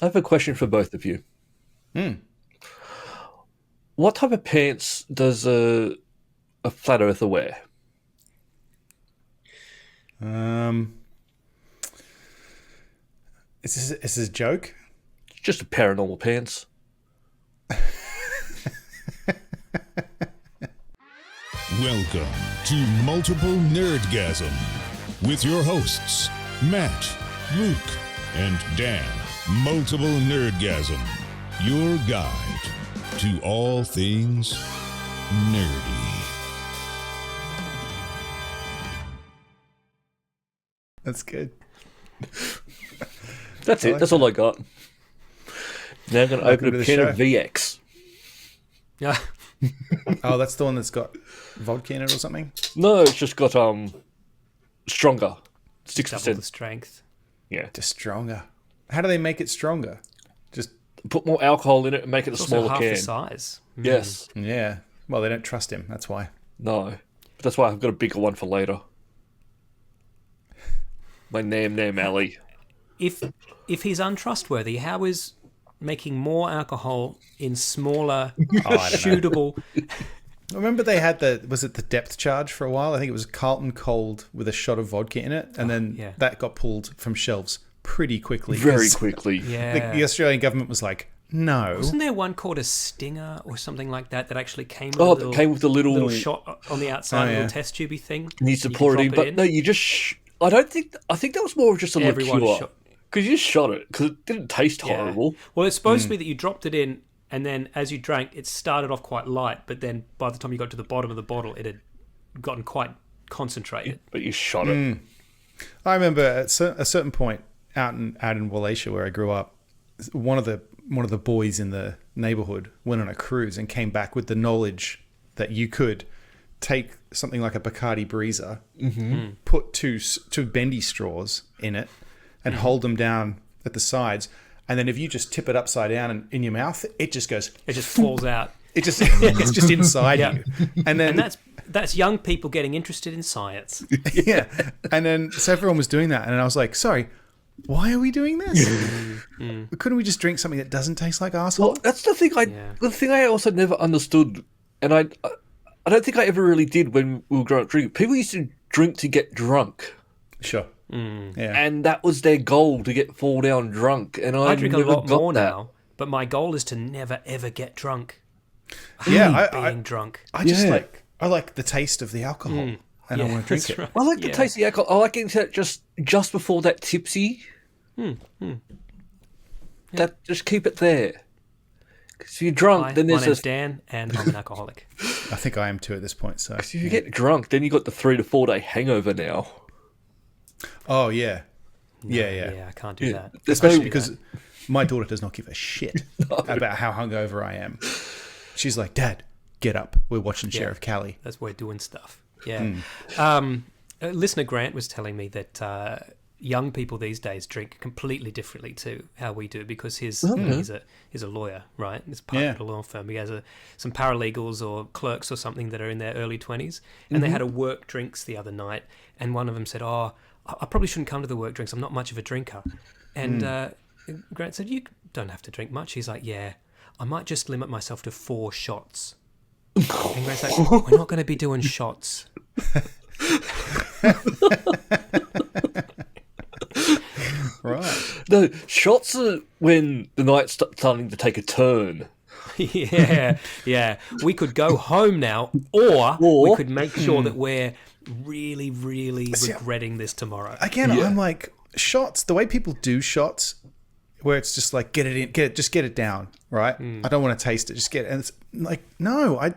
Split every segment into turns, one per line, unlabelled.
I have a question for both of you. What type of pants does a flat earther wear?
Is this a joke?
Just a pair of normal pants.
Welcome to Multiple Nerdgasm with your hosts, Matt, Luke, and Dan. Multiple Nerdgasm, your guide to all things nerdy.
That's good.
That's it. That's all I got. Now I'm going to open
to
a
the
can
show.
of VX.
Yeah.
Oh, that's the one that's got vodka in it or something?
No, it's just got stronger.
Double
6%.
the strength.
Yeah.
Just stronger. How do they make it stronger? Just,
Put more alcohol in it and make it a
It's also
smaller
half
can.
the size.
Yes.
yeah. Well, they don't trust him. That's why.
No. But that's why I've got a bigger one for later. My name alley.
If he's untrustworthy, how is making more alcohol in smaller, shootable...
Remember they had was it the depth charge for a while? I think it was Carlton Cold with a shot of vodka in it. And then that got pulled from shelves pretty quickly.
Very quickly.
Yeah.
The Australian government was like, no.
Wasn't there one called a Stinger or something like that actually came with
Oh, that came with the little
shot on the outside,
yeah.
little test tubey thing?
needs to
You
pour it
can
in.
drop
But no, you just... I think that was more of just a
Everyone
liqueur.
shot-
Because you just shot it. Because it didn't taste horrible.
Well, it's supposed to be that you dropped it in, and then as you drank, it started off quite light, but then by the time you got to the bottom of the bottle, it had gotten quite concentrated.
But you shot it.
I remember at a certain point out in Wallachia where I grew up, one of the boys in the neighborhood went on a cruise and came back with the knowledge that you could take something like a Bacardi Breezer, put two bendy straws in it, and hold them down at the sides, and then if you just tip it upside down in your mouth, it just goes.
It just falls out.
It's just inside you, and then
that's young people getting interested in science.
yeah, and then so everyone was doing that, and I was like, sorry. Why are we doing this? Couldn't we just drink something that doesn't taste like arsehole?
Well, that's the thing. The thing I also never understood, and I don't think I ever really did when we were growing up drinking. People used to drink to get drunk,
Sure. Yeah.
and that was their goal to get fall down drunk. And
I drink a
never
lot
got
more
that.
now, but my goal is to never ever get drunk.
Yeah,
Being drunk.
I just
Yeah.
I like the taste of the alcohol, and I want to drink
that's
it.
right.
I like the taste of the alcohol. I like getting to that just before that tipsy. That just keep it there. Because if you're drunk,
Hi,
then
my
there's
name's Dan, and I'm an alcoholic.
I think I am too at this point. So,
If you get drunk, then you got the 3 to 4 day hangover now.
oh yeah, yeah.
Yeah, I can't do that.
Especially because my daughter does not give a shit about how hungover I am. She's like, Dad, get up. We're watching Sheriff Callie.
That's where we're doing stuff. Yeah. Listener Grant was telling me that young people these days drink completely differently to how we do because he's a lawyer, right? He's part of a law firm. He has some paralegals or clerks or something that are in their early 20s, and they had a work drinks the other night, and one of them said, "Oh, I probably shouldn't come to the work drinks. I'm not much of a drinker." And Grant said, "You don't have to drink much." He's like, "Yeah, I might just limit myself to 4 shots." And Grant's like, "We're not going to be doing shots."
Right.
No, shots are when the night's starting to take a turn.
Yeah. We could go home now, or we could make sure that we're really, really regretting this tomorrow.
Again, I'm like shots. The way people do shots, where it's just like get it down, right? I don't want to taste it. Just get it. And it's like, no, I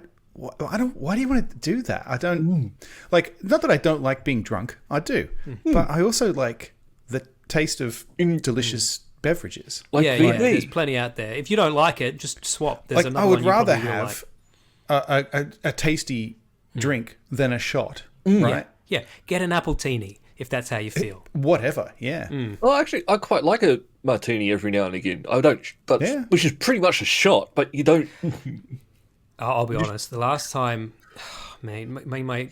don't. Why do you want to do that? I don't like. Not that I don't like being drunk. I do, but I also like the taste of delicious beverages.
Like
yeah,
VB.
there's plenty out there. If you don't like it, just swap. There's
Like
another
I would
one you
rather
probably will
have a tasty drink than a shot, right?
Yeah, get an appletini if that's how you feel.
Whatever. Yeah.
Well, actually, I quite like a martini every now and again. I don't, but which is pretty much a shot, but you don't.
I'll be honest. The last time, man, my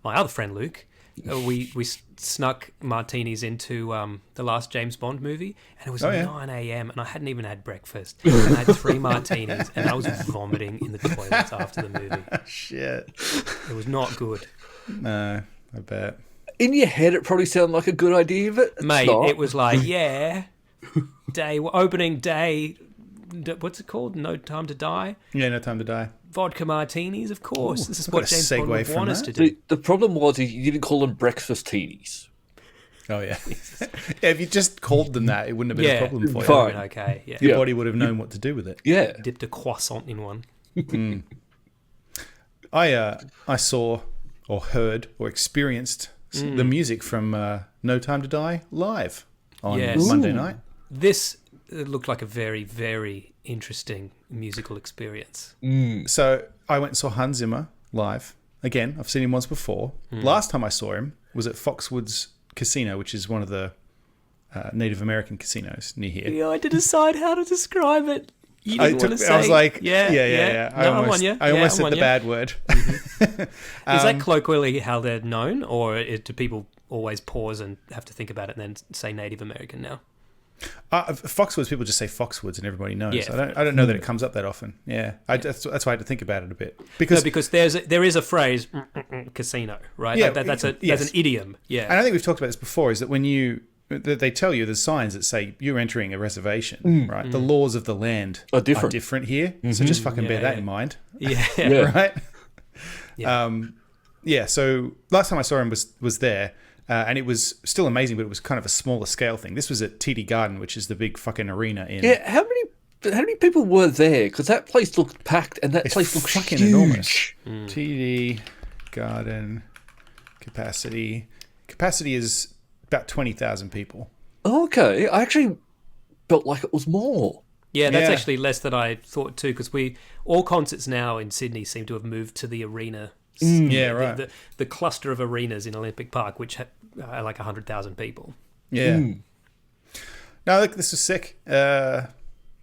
other friend Luke, we snuck martinis into the last James Bond movie, and it was 9 a.m. and I hadn't even had breakfast. And I had 3 martinis, and I was vomiting in the toilets after the movie.
Shit.
It was not good.
No, I bet.
In your head, it probably sounded like a good idea, but it's
Mate,
not.
it was like, opening day, what's it called? No Time to Die?
Yeah, No Time to Die.
Vodka martinis, of course.
Ooh,
this is
I've
what
got a
James Bond
segue
would
from
want us
that.
to do.
The problem was you didn't call them breakfast teenies.
Oh, yeah. Yeah, if you just called them that, it wouldn't have been a problem for you.
fine.
Okay, yeah.
Your body would have known what to do with it.
Yeah.
Dipped a croissant in one.
I saw or heard or experienced the music from No Time to Die live on Monday night.
This looked like a very, very interesting musical experience.
So I went and saw Hans Zimmer live. Again, I've seen him once before. Last time I saw him was at Foxwoods Casino, which is one of the Native American casinos near here.
Yeah, I had to decide how to describe it. You didn't want to say.
I was like,
yeah.
I
No,
almost said the bad word.
Is that colloquially how they're known, or do people always pause and have to think about it and then say Native American now?
Foxwoods, people just say Foxwoods and everybody knows.
Yeah.
I don't know that it comes up that often. Yeah, that's why I had to think about it a bit. Because
there is a phrase, casino, right?
Yeah,
That's an idiom. Yeah.
And I think we've talked about this before, is that when they tell you there's signs that say you're entering a reservation, right? The laws of the land
Are different.
here. So just fucking bear that in mind.
Yeah.
Right?
Yeah.
So last time I saw him was there, and it was still amazing, but it was kind of a smaller scale thing. This was at TD Garden, which is the big fucking arena in...
Yeah, how many people were there? Because that place looked packed, and that place looked
fucking
huge.
enormous. TD Garden capacity is about 20,000 people.
Okay, I actually felt like it was more.
Yeah, that's
Yeah.
actually less than I thought too, because all concerts now in Sydney seem to have moved to the arena.
Yeah, right.
The cluster of arenas in Olympic Park, which are like 100,000 people.
Yeah. No, look, this was sick.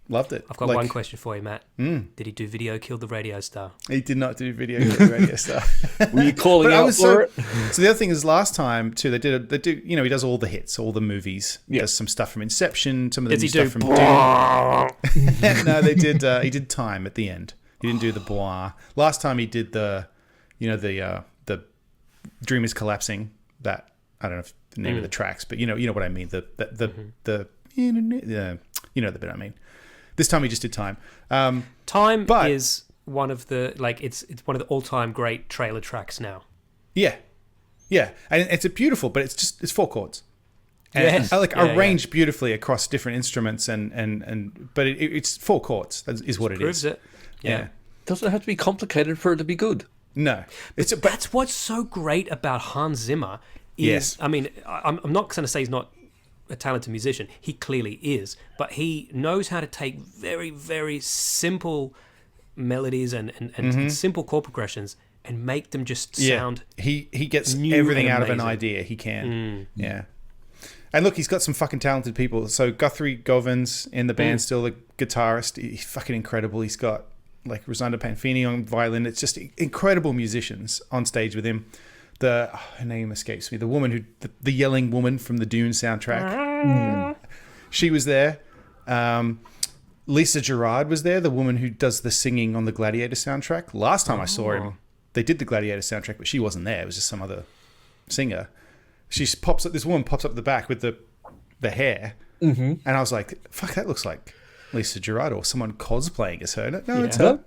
Loved it.
I've got one question for you, Matt. Did he do Video Killed the Radio Star?
He did not do video radio stuff.
Were you calling out for it?
So the other thing is, last time too, they do. You know, he does all the hits, all the movies. He does some stuff from Inception, some of the new stuff from Dune. No, they did. He did Time at the end. He didn't do the blah. Last time he did the Dream is Collapsing. That I don't know if the name of the tracks, but you know what I mean. The you know the bit I mean. This time he just did Time.
Time is one of the it's one of the all-time great trailer tracks now.
Yeah, and it's beautiful, but it's 4 chords. And arranged beautifully across different instruments, but it's 4 chords. That is what it
proves
is.
It. Yeah.
Doesn't have to be complicated for it to be good.
No,
That's what's so great about Hans Zimmer.
Yes.
I mean, I'm not going to say he's not a talented musician. He clearly is, but he knows how to take very, very simple melodies and simple chord progressions and make them just sound.
He gets
new
everything
and
out of an
amazing.
idea. He can. Yeah. And look, he's got some fucking talented people. So Guthrie Govins in the band, still the guitarist. He's fucking incredible. He's got like Rosanda Panfini on violin. It's just incredible musicians on stage with him. Her name escapes me. The woman the yelling woman from the Dune soundtrack. She was there. Lisa Gerard was there, the woman who does the singing on the Gladiator soundtrack. Last time I saw him, they did the Gladiator soundtrack, but she wasn't there. It was just some other singer. This woman pops up at the back with the hair, and I was like, "Fuck, that looks like Lisa Gerard or someone cosplaying as her." No, it's her.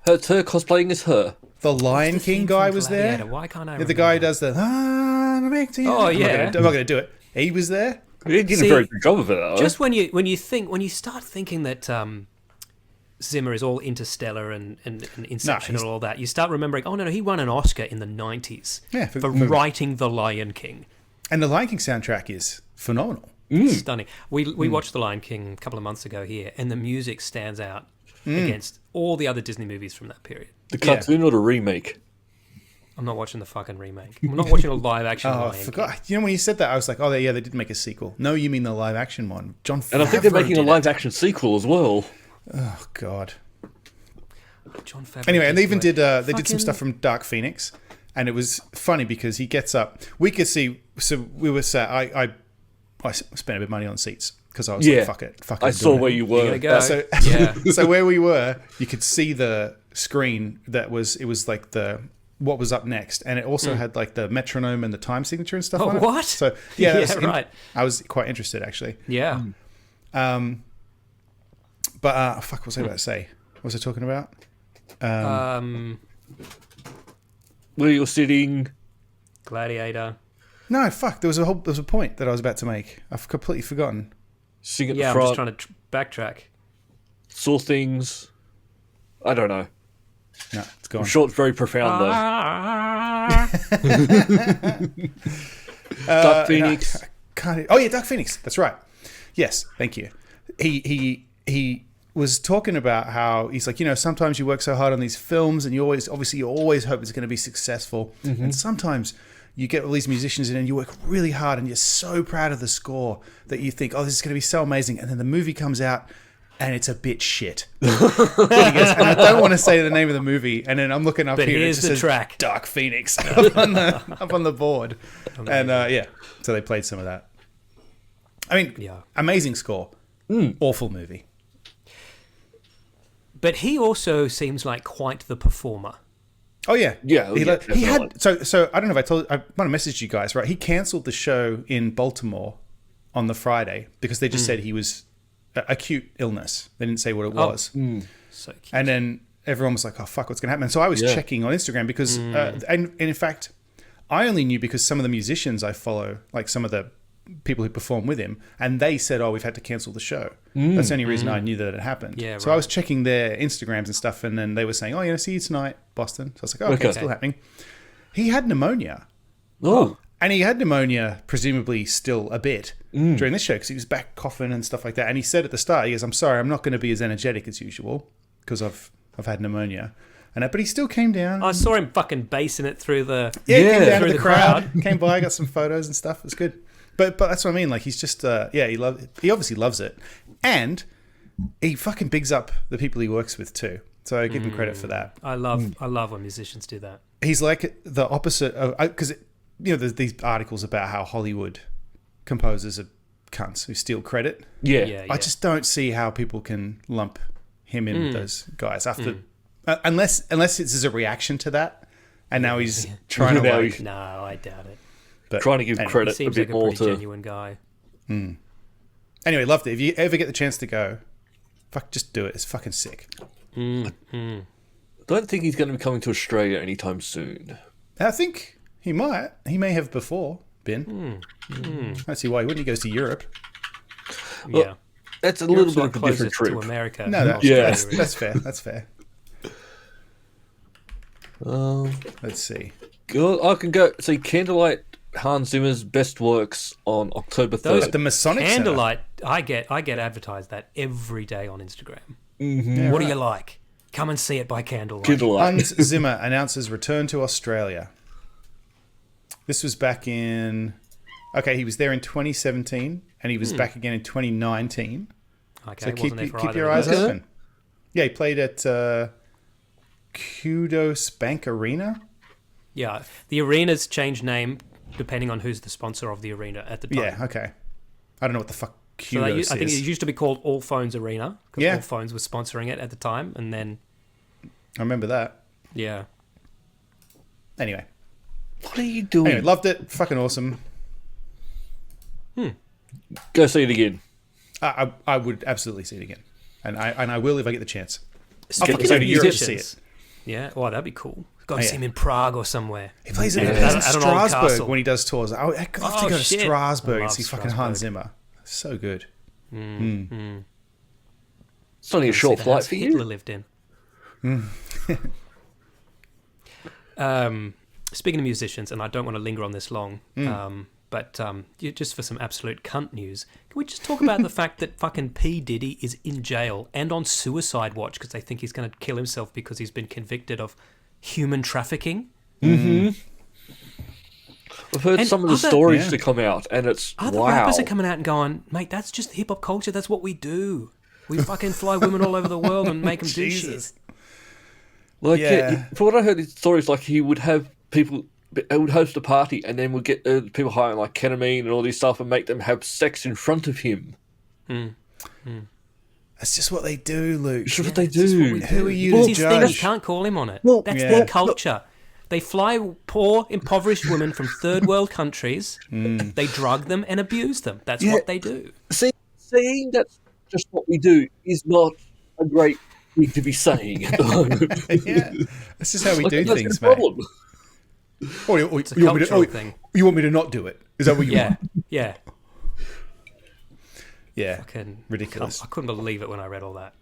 It's her cosplaying as her.
The Lion King guy was there.
Why can't I
The
remember
guy who
that?
does the.
Oh, yeah.
I'm not going to do it. He was there.
He did a very good job of it, though.
Just when you start thinking that Zimmer is all Interstellar and Inception and all that, you start remembering, oh no, he won an Oscar in the 90s for writing The Lion King.
And the Lion King soundtrack is phenomenal.
Stunning. We watched The Lion King a couple of months ago here, and the music stands out against all the other Disney movies from that period.
The cartoon or the remake?
I'm not watching the fucking remake. I'm not watching a live action.
Oh, I forgot.
King.
You know, when you said that, I was like, oh, yeah, they did make a sequel. No, you mean the live action one. John Favreau.
And I think they're making a live action sequel as well.
Oh, God.
John Favreau.
Anyway, and they even did some stuff from Dark Phoenix. And it was funny because he gets up. We could see. So we were sat. I spent a bit of money on seats because I was like, fuck it.
I saw where you were.
You gotta go.
So where we were, you could see the screen it was like what was up next, and it also had like the metronome and the time signature and stuff on it.
What?
So
right.
I was quite interested actually.
Yeah.
But fuck, what was I about to say? What was I talking about?
Where you're sitting.
Gladiator.
No, fuck. There was a point that I was about to make. I've completely forgotten.
Sitting at the
I'm
front.
just trying to backtrack.
Saw things. I don't know.
No, it's gone.
I'm sure it's very profound though. Dark Phoenix.
Oh yeah, Dark Phoenix. That's right. Yes, thank you. He was talking about how he's like, sometimes you work so hard on these films and you always hope it's going to be successful. And sometimes you get all these musicians in and you work really hard and you're so proud of the score that you think, oh, this is going to be so amazing. And then the movie comes out and it's a bit shit. And he goes, and I don't want to say the name of the movie. And then I'm looking up
But
here and it
here's
just
the
says
track.
Dark Phoenix up on the board. And so they played some of that. I mean, amazing score. Awful movie.
But he also seems like quite the performer.
Oh yeah,
He
had so I don't know if I might have messaged you guys, right? He cancelled the show in Baltimore on the Friday because they just said he was acute illness. They didn't say what it was.
So cute.
And then everyone was like, "Oh fuck, what's going to happen?" And so I was checking on Instagram because, and in fact, I only knew because some of the musicians I follow, like some of the people who perform with him, and they said, "Oh, we've had to cancel the show." That's the only reason I knew that it happened.
Yeah,
so I was checking their Instagrams and stuff, and then they were saying, "Oh, see you tonight, Boston." So I was like, "Oh, okay, it's still happening." He had pneumonia.
Oh.
And he had pneumonia, presumably still a bit, during this show because he was back coughing and stuff like that. And he said at the start, he goes, "I'm sorry, I'm not going to be as energetic as usual because I've had pneumonia." But he still came down.
I saw him fucking basing it through the
he came down
through
to the crowd, came by, got some photos and stuff. It was good. But that's what I mean. Like he's just he obviously loves it, and he fucking bigs up the people he works with too. So I give him credit for that.
I love when musicians do that.
He's like the opposite of because there's these articles about how Hollywood composers are cunts who steal credit.
Yeah.
I just don't see how people can lump him in with those guys after unless it's as a reaction to that, and now he's trying to like.
No, I doubt it.
But
trying to give
He
credit a
seems
bit
like a
more
pretty
to.
genuine guy.
Anyway, loved it. If you ever get the chance to go, just do it. It's fucking sick.
I don't think he's going to be coming to Australia anytime soon.
I think he might. He may have before been. I don't see why he wouldn't. He goes to Europe.
Yeah.
That's a
Europe's
little bit of a different
closest to
trip.
America.
No,
than Australia is.
that's fair. That's fair. Let's see.
Good. I can go see Candlelight, Hans Zimmer's best works on October 3rd.
At the Masonic
Candlelight, I get advertised that every day on Instagram.
Yeah,
What do you like? Come and see it by candlelight.
Candlelight.
Hans Zimmer announces return to Australia. This was back in. Okay, he was there in 2017, and he was back again in 2019.
Okay,
So keep
wasn't there for
your
either of
eyes
those.
open. Yeah, he played at Kudos Bank Arena.
Yeah, the arenas change name depending on who's the sponsor of the arena at the time.
Yeah, okay. I don't know what the fuck
So
Kudos
I think it
is.
used to be called All Phones Arena because
Yeah.
All Phones was sponsoring it at the time, and then
I remember that.
yeah,
Anyway,
What are you doing?
anyway, loved it. Fucking awesome.
Go see it again.
I would absolutely see it again, and I will if I get the chance.
Speaking
fucking go
of
to Europe to see
musicians, yeah, oh that'd be cool. Got to
Oh, yeah.
see him in Prague or somewhere.
He plays
Yeah.
in
At an old
Strasbourg
castle.
when he does tours. I'd love to
Oh,
go to
shit.
Strasbourg
I
and
love
see fucking Hans
Strasbourg.
Zimmer. So good.
It's only a short
See the
flight
house
for
Hitler
you.
lived in. Speaking of musicians, and I don't want to linger on this long, but just for some absolute cunt news, can we just talk about the fact that fucking P. Diddy is in jail and on suicide watch because they think he's going to kill himself because he's been convicted of human trafficking?
I've heard
And
some of the
other-
stories
Yeah.
to come out, and it's
Other
wow.
rappers are coming out and going, mate, that's just hip hop culture. That's what we do. We fucking fly women all over the world and make them do shit.
Jesus.
Like,
Yeah.
for what I heard, his stories like he would have people. It would host a party and then would get people high on like ketamine and all this stuff and make them have sex in front of him.
That's just what they do, Luke.
It's just what they do.
Who are you
It's
to
his thing, you
judge?
can't call him on it.
Well,
That's
yeah.
their culture. They fly poor, impoverished women from third world countries. They drug them and abuse them. That's what they do.
Saying that's just what we do is not a great thing to be saying at the moment.
Yeah, that's just how we do
That's
things,
the
mate.
problem.
It's a cultural thing.
You want me to not do it? Is that what you want?
Yeah.
Yeah,
Fucking
ridiculous.
I couldn't believe it when I read all that.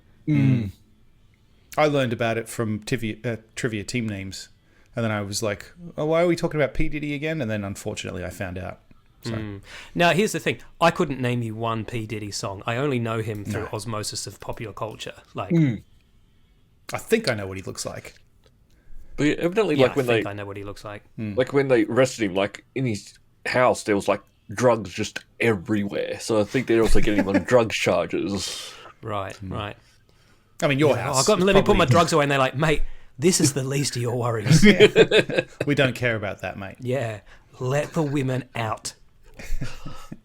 I learned about it from trivia team names, and then I was like, "Oh, why are we talking about P Diddy again?" And then, unfortunately, I found out. So.
Now, here's the thing. I couldn't name you one P. Diddy song. I only know him through osmosis of popular culture. Like,
I think I know what he looks like.
But yeah, evidently,
yeah,
like when
I know what he looks like.
like when they arrested him, like in his house, there was like drugs just everywhere. So I think they're also getting him on drugs charges.
Right.
I mean, your house.
Let me put my drugs away, and they're like, mate, this is the least of your worries.
We don't care about that, mate.
Yeah, let the women out.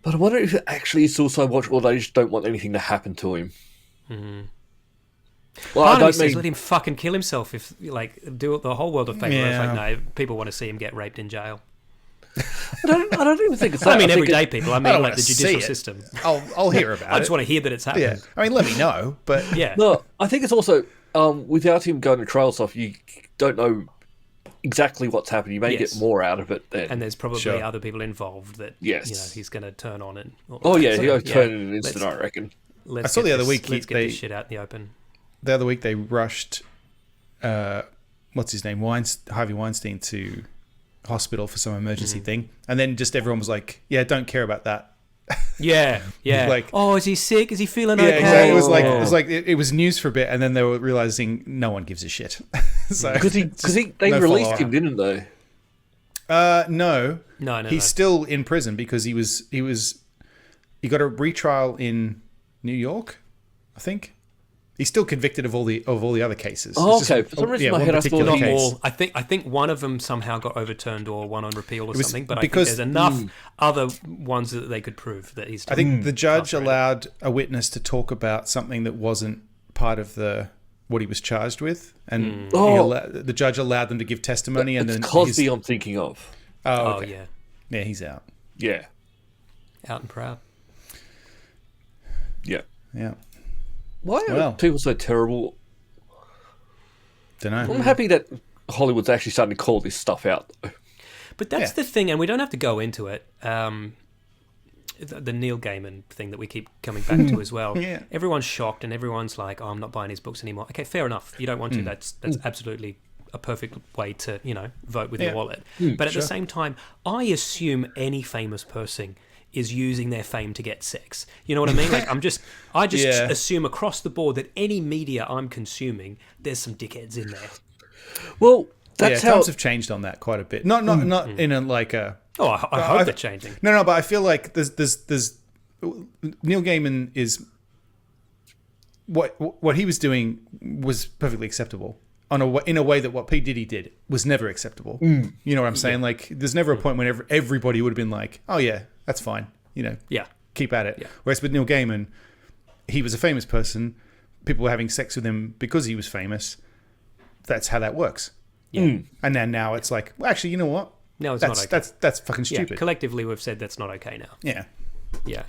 But I wonder if it actually is suicide watch or they just don't want anything to happen to him. Well,
Part
I
of me
don't
says
mean...
let him fucking kill himself if, like, do the whole world a favour.
Yeah.
It's like, no, people want to see him get raped in jail.
I don't even think it's that.
I mean,
think
everyday people. I
I
mean,
don't
like
wanna
the
see
judicial
it.
system.
I'll hear about it.
I just want to hear that it's happening.
Yeah, I mean, let me know. But
Yeah.
No, I think it's also, without him going to trial stuff, you don't know exactly what's happened. You may
Yes.
get more out of it then.
And there's probably
Sure.
other people involved that
Yes.
he's going to turn on and.
Oh, yeah,
So,
he'll turn in an instant, I reckon.
Let's
I saw
get
the other
this-
week
Let's get
they-
this shit out in the open.
the other week they rushed, what's his name, Harvey Weinstein to hospital for some emergency thing, and then just everyone was like, "Yeah, don't care about that."
Yeah.
Like-
oh, is he sick? Is he feeling
Yeah,
okay?
exactly. It was like
Oh.
it was news for a bit, and then they were realizing no one gives a shit. So
Because they
no
released
follow-up.
him, didn't they?
No,
No.
he's still in prison because he got a retrial in New York, I think. He's still convicted of all the other cases.
Oh,
It's just
okay. For some reason in my
one
head I thought
particular
he-
Not
case.
all. I think one of them somehow got overturned or one on repeal or
was
something. But I think
because-
there's enough other ones that they could prove that he's.
I think the judge
incarcerated.
allowed a witness to talk about something that wasn't part of what he was charged with, and the judge allowed them to give testimony. And
It's
then
Cosby I'm thinking of.
Oh
okay.
yeah,
He's out.
Yeah.
out and proud.
Yeah.
Yeah,
Why are
Well.
people so terrible?
don't know.
I'm happy that Hollywood's actually starting to call this stuff out, though.
But that's
Yeah.
the thing, and we don't have to go into it. The Neil Gaiman thing that we keep coming back to as well.
Yeah.
Everyone's shocked, and everyone's like, "Oh, I'm not buying his books anymore." Okay, fair enough. You don't want to. That's absolutely a perfect way to vote with your
Yeah.
wallet. But at
sure.
the same time, I assume any famous person is using their fame to get sex. You know what I mean? Like I just
Yeah.
assume across the board that any media I'm consuming, there's some dickheads in there.
Well, that's how...
times have changed on that quite a bit. Not in a like a.
Oh, I hope they're changing.
No, but I feel like there's Neil Gaiman is what he was doing was perfectly acceptable in a way that what P Diddy did was never acceptable. You know what I'm saying? Like, there's never a point when everybody would have been like, "Oh yeah, that's fine,"
Yeah.
keep at it.
Yeah.
Whereas with Neil Gaiman, he was a famous person. People were having sex with him because he was famous. That's how that works.
Yeah.
And then now it's like, well, actually, you know what?
No, it's
That's
not okay.
that's fucking
Yeah,
stupid.
collectively we've said that's not okay now.
Yeah.
Yeah.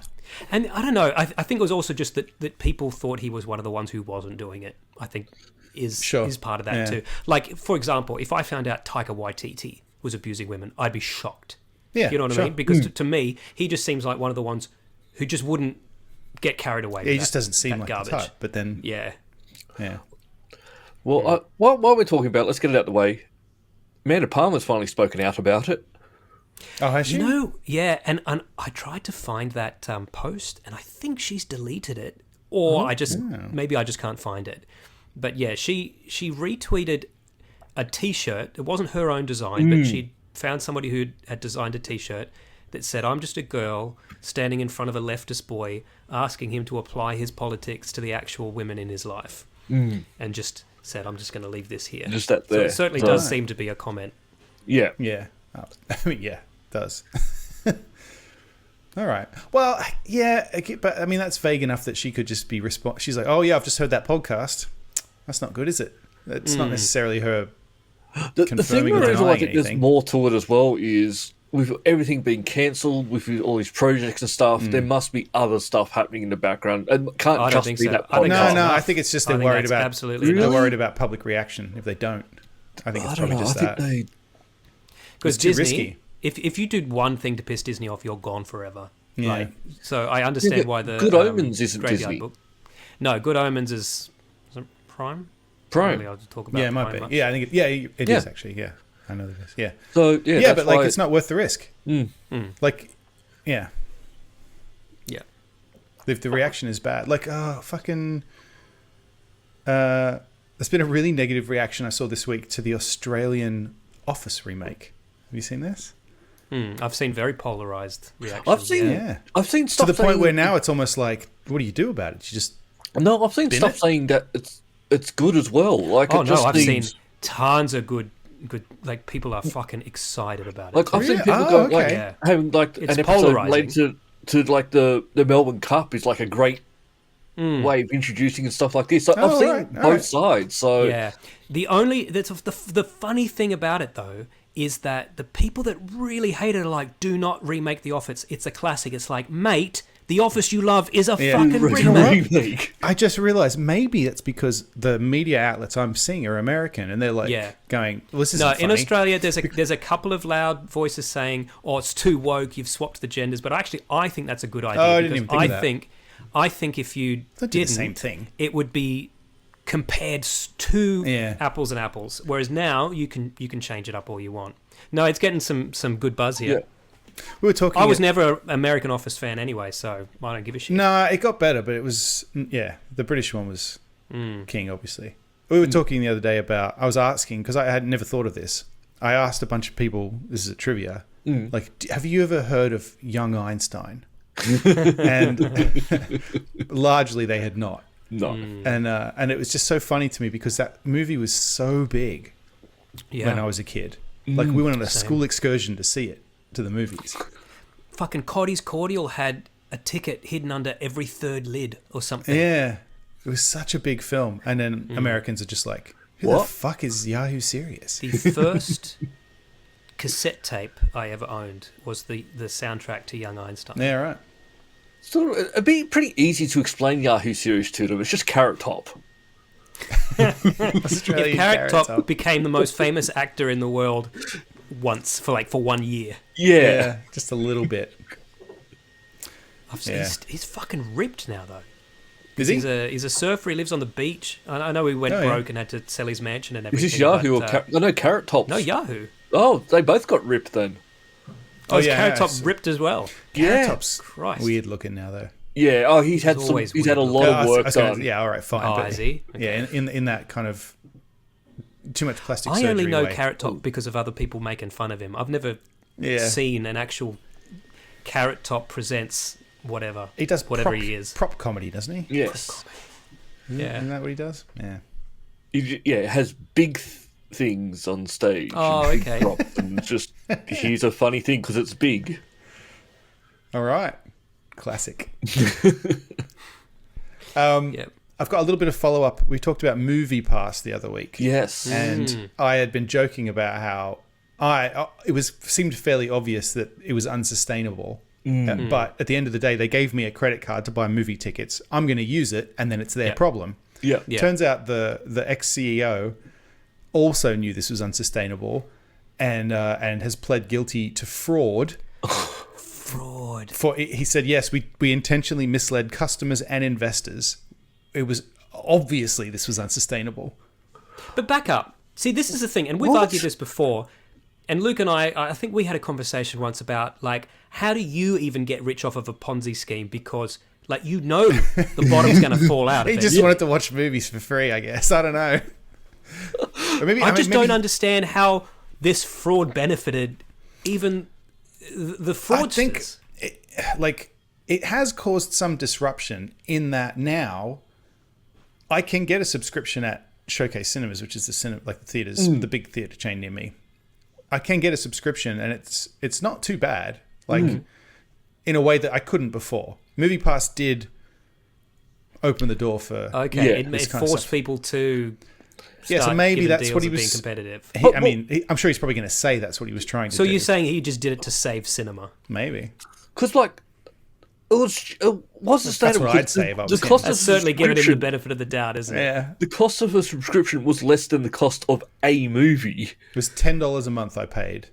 And I don't know, I think it was also just that people thought he was one of the ones who wasn't doing it, I think is part of that
Yeah.
too. Like, for example, if I found out Taika Waititi was abusing women, I'd be shocked.
Yeah,
You know what
sure.
I mean? Because to me, he just seems like one of the ones who just wouldn't get carried away
He
with
just
that-
doesn't seem
that
like
garbage.
the type. But then,
Yeah.
yeah.
Well, while we're talking about it, let's get it out of the way. Amanda Palmer's finally spoken out about it.
Oh, has she?
You know, yeah, and I tried to find that post, and I think she's deleted it, or maybe I just can't find it. But yeah, she retweeted a T-shirt. It wasn't her own design, but she found somebody who had designed a T-shirt that said, "I'm just a girl standing in front of a leftist boy, asking him to apply his politics to the actual women in his life," and just said, "I'm just going to leave this here."
Just that
So
there.
it certainly
Right.
does seem to be a comment
Yeah.
Yeah. Oh, I mean, yeah, it does. All right. Well, yeah, but I mean, that's vague enough that she could just be she's like, oh, yeah, I've just heard that podcast. That's not good, is it? It's not necessarily her
The thing
confirming or
that I
denying
think there's
anything.
more to it as well is with everything being cancelled, with all these projects and stuff, there must be other stuff happening in the background. And can't
I don't
just
think
be
so.
that
I think
podcast.
No, I think it's just
I
they're
think
worried
that's
about
absolutely
they're
nuts.
worried about public reaction if they don't. I think it's
I don't
probably
know. I
just
think
that.
Because
It's too
Disney,
risky.
if you did one thing to piss Disney off, you're gone forever.
Yeah.
Like, so I understand
but
why the
Good Omens isn't
Graveyard
Disney.
Book. No, Good Omens is it Prime?
Prime.
Really, I'll just talk about
Yeah, it might
Prime
be.
much.
Yeah, I think it
Yeah.
is actually. Yeah, I know that it is. Yeah.
So yeah,
Yeah,
that's
but like
why
it's not worth the risk. Like, yeah,
Yeah.
if the reaction is bad, like fucking. There's been a really negative reaction I saw this week to the Australian Office remake. Have you seen this?
I've seen very polarized reactions.
I've seen
Yeah.
I've seen
To
stuff
the point
saying-
where now it's almost like, what do you do about it? You just
No, I've seen
Been
stuff
it?
saying that it's good as well. Like
Oh
it
no,
just
I've seen
seems,
tons of good. Like people are fucking excited about it.
like I've seen
Really?
people
Oh,
go
okay.
like
Yeah.
having like
It's
an episode
polarising.
related to like the Melbourne Cup is like a great way of introducing and stuff like this. So I've
Oh,
seen
right,
both
alright.
sides. So
Yeah. The funny thing about it though is that the people that really hate it are like, do not remake The Office. It's a classic. It's like, mate, The Office you love is a
Yeah.
fucking
Re-
remake.
remake.
I just realized maybe it's because the media outlets I'm seeing are American, and they're like
Yeah.
going, well, "This isn't
No,
funny."
in Australia, there's a couple of loud voices saying, "Oh, it's too woke. You've swapped the genders." But actually, I think that's a good idea.
Oh, I didn't
because
even think of that.
I think if you
Don't do the
didn't,
same thing.
it would be compared to
Yeah.
apples and apples. Whereas now you can change it up all you want. No, it's getting some good buzz here.
We were talking.
I was never an American Office fan anyway, so I don't give a shit.
No, it got better, but it was the British one was king, obviously. We were talking the other day about. I was asking because I had never thought of this. I asked a bunch of people. This is a trivia. Like, have you ever heard of young Einstein? And largely they had not.
No.
And it was just so funny to me because that movie was so big
Yeah.
when I was a kid. Like we went on a
Same.
school excursion to see it, to the movies.
Fucking Coddy's Cordial had a ticket hidden under every third lid or something.
Yeah, it was such a big film, and then Americans are just like, "Who the
What?
fuck is Yahoo Serious?"
The first cassette tape I ever owned was the soundtrack to Young Einstein.
Yeah, right.
So it'd be pretty easy to explain Yahoo series to them. It's just Carrot Top.
Australian
If Carrot Top
Top.
became the most famous actor in the world once for 1 year,
Yeah, just a little bit. Yeah.
he's fucking ripped now though.
Is he?
He's a surfer. He lives on the beach. I know he went
Oh, yeah.
broke and had to sell his mansion and
Is
everything.
this Yahoo
but,
or no Carrot Top?
no Yahoo?
Oh, they both got ripped then.
Oh, is
yeah,
Carrot Top
so-
ripped as well?
Carrot
Yeah.
Top's
Christ.
weird looking now, though.
Yeah. Oh, he's had some.
always
He's had a
weird
lot
Oh,
of
I
work
was gonna-
done.
yeah, all right, fine.
Oh,
but
is he? Okay.
Yeah, in that kind of too much plastic
I
surgery
only know
way.
Carrot Top because of other people making fun of him. I've never
Yeah.
seen an actual Carrot Top presents whatever.
He does
whatever
prop,
he is.
prop comedy, doesn't he?
Yes.
Yeah.
Isn't that what he does? Yeah.
He has big things on stage.
Oh,
and big
okay.
props, and just here's a funny thing because it's big.
All right. Classic.
Yep.
I've got a little bit of follow up. We talked about Moviepass the other week.
Yes.
And I had been joking about how seemed fairly obvious that it was unsustainable. But at the end of the day, they gave me a credit card to buy movie tickets. I'm going to use it, and then it's their
Yeah.
problem.
Yeah.
Yeah.
Turns out the ex CEO also knew this was unsustainable, and has pled guilty to fraud.
Fraud.
He said yes, we intentionally misled customers and investors. It was obviously this was unsustainable.
But back up. See, this is the thing, and we've
What?
argued this before. And Luke and I think we had a conversation once about, like, how do you even get rich off of a Ponzi scheme? Because, like, you know the bottom's going to fall out of
He
it.
just wanted to watch movies for free, I guess. I don't know. Or maybe
I just
maybe-
don't understand how this fraud benefited even the fraudsters.
I think it has caused some disruption in that now I can get a subscription at Showcase Cinemas, which is the theaters, the big theater chain near me. I can get a subscription, and it's not too bad. Like in a way that I couldn't before. Moviepass did open the door for
it forced people to.
So maybe that's what he was
being competitive.
I'm sure he's probably going to say that's what he was trying to do.
So you're saying he just did it to save cinema?
Maybe.
Because like it was sustainable.
That's what I'd say if I was
the cost
That's
of
certainly giving him the
subscription-
benefit of the doubt, isn't it?
Yeah.
The cost of a subscription was less than the cost of a movie.
It was $10 a month I paid,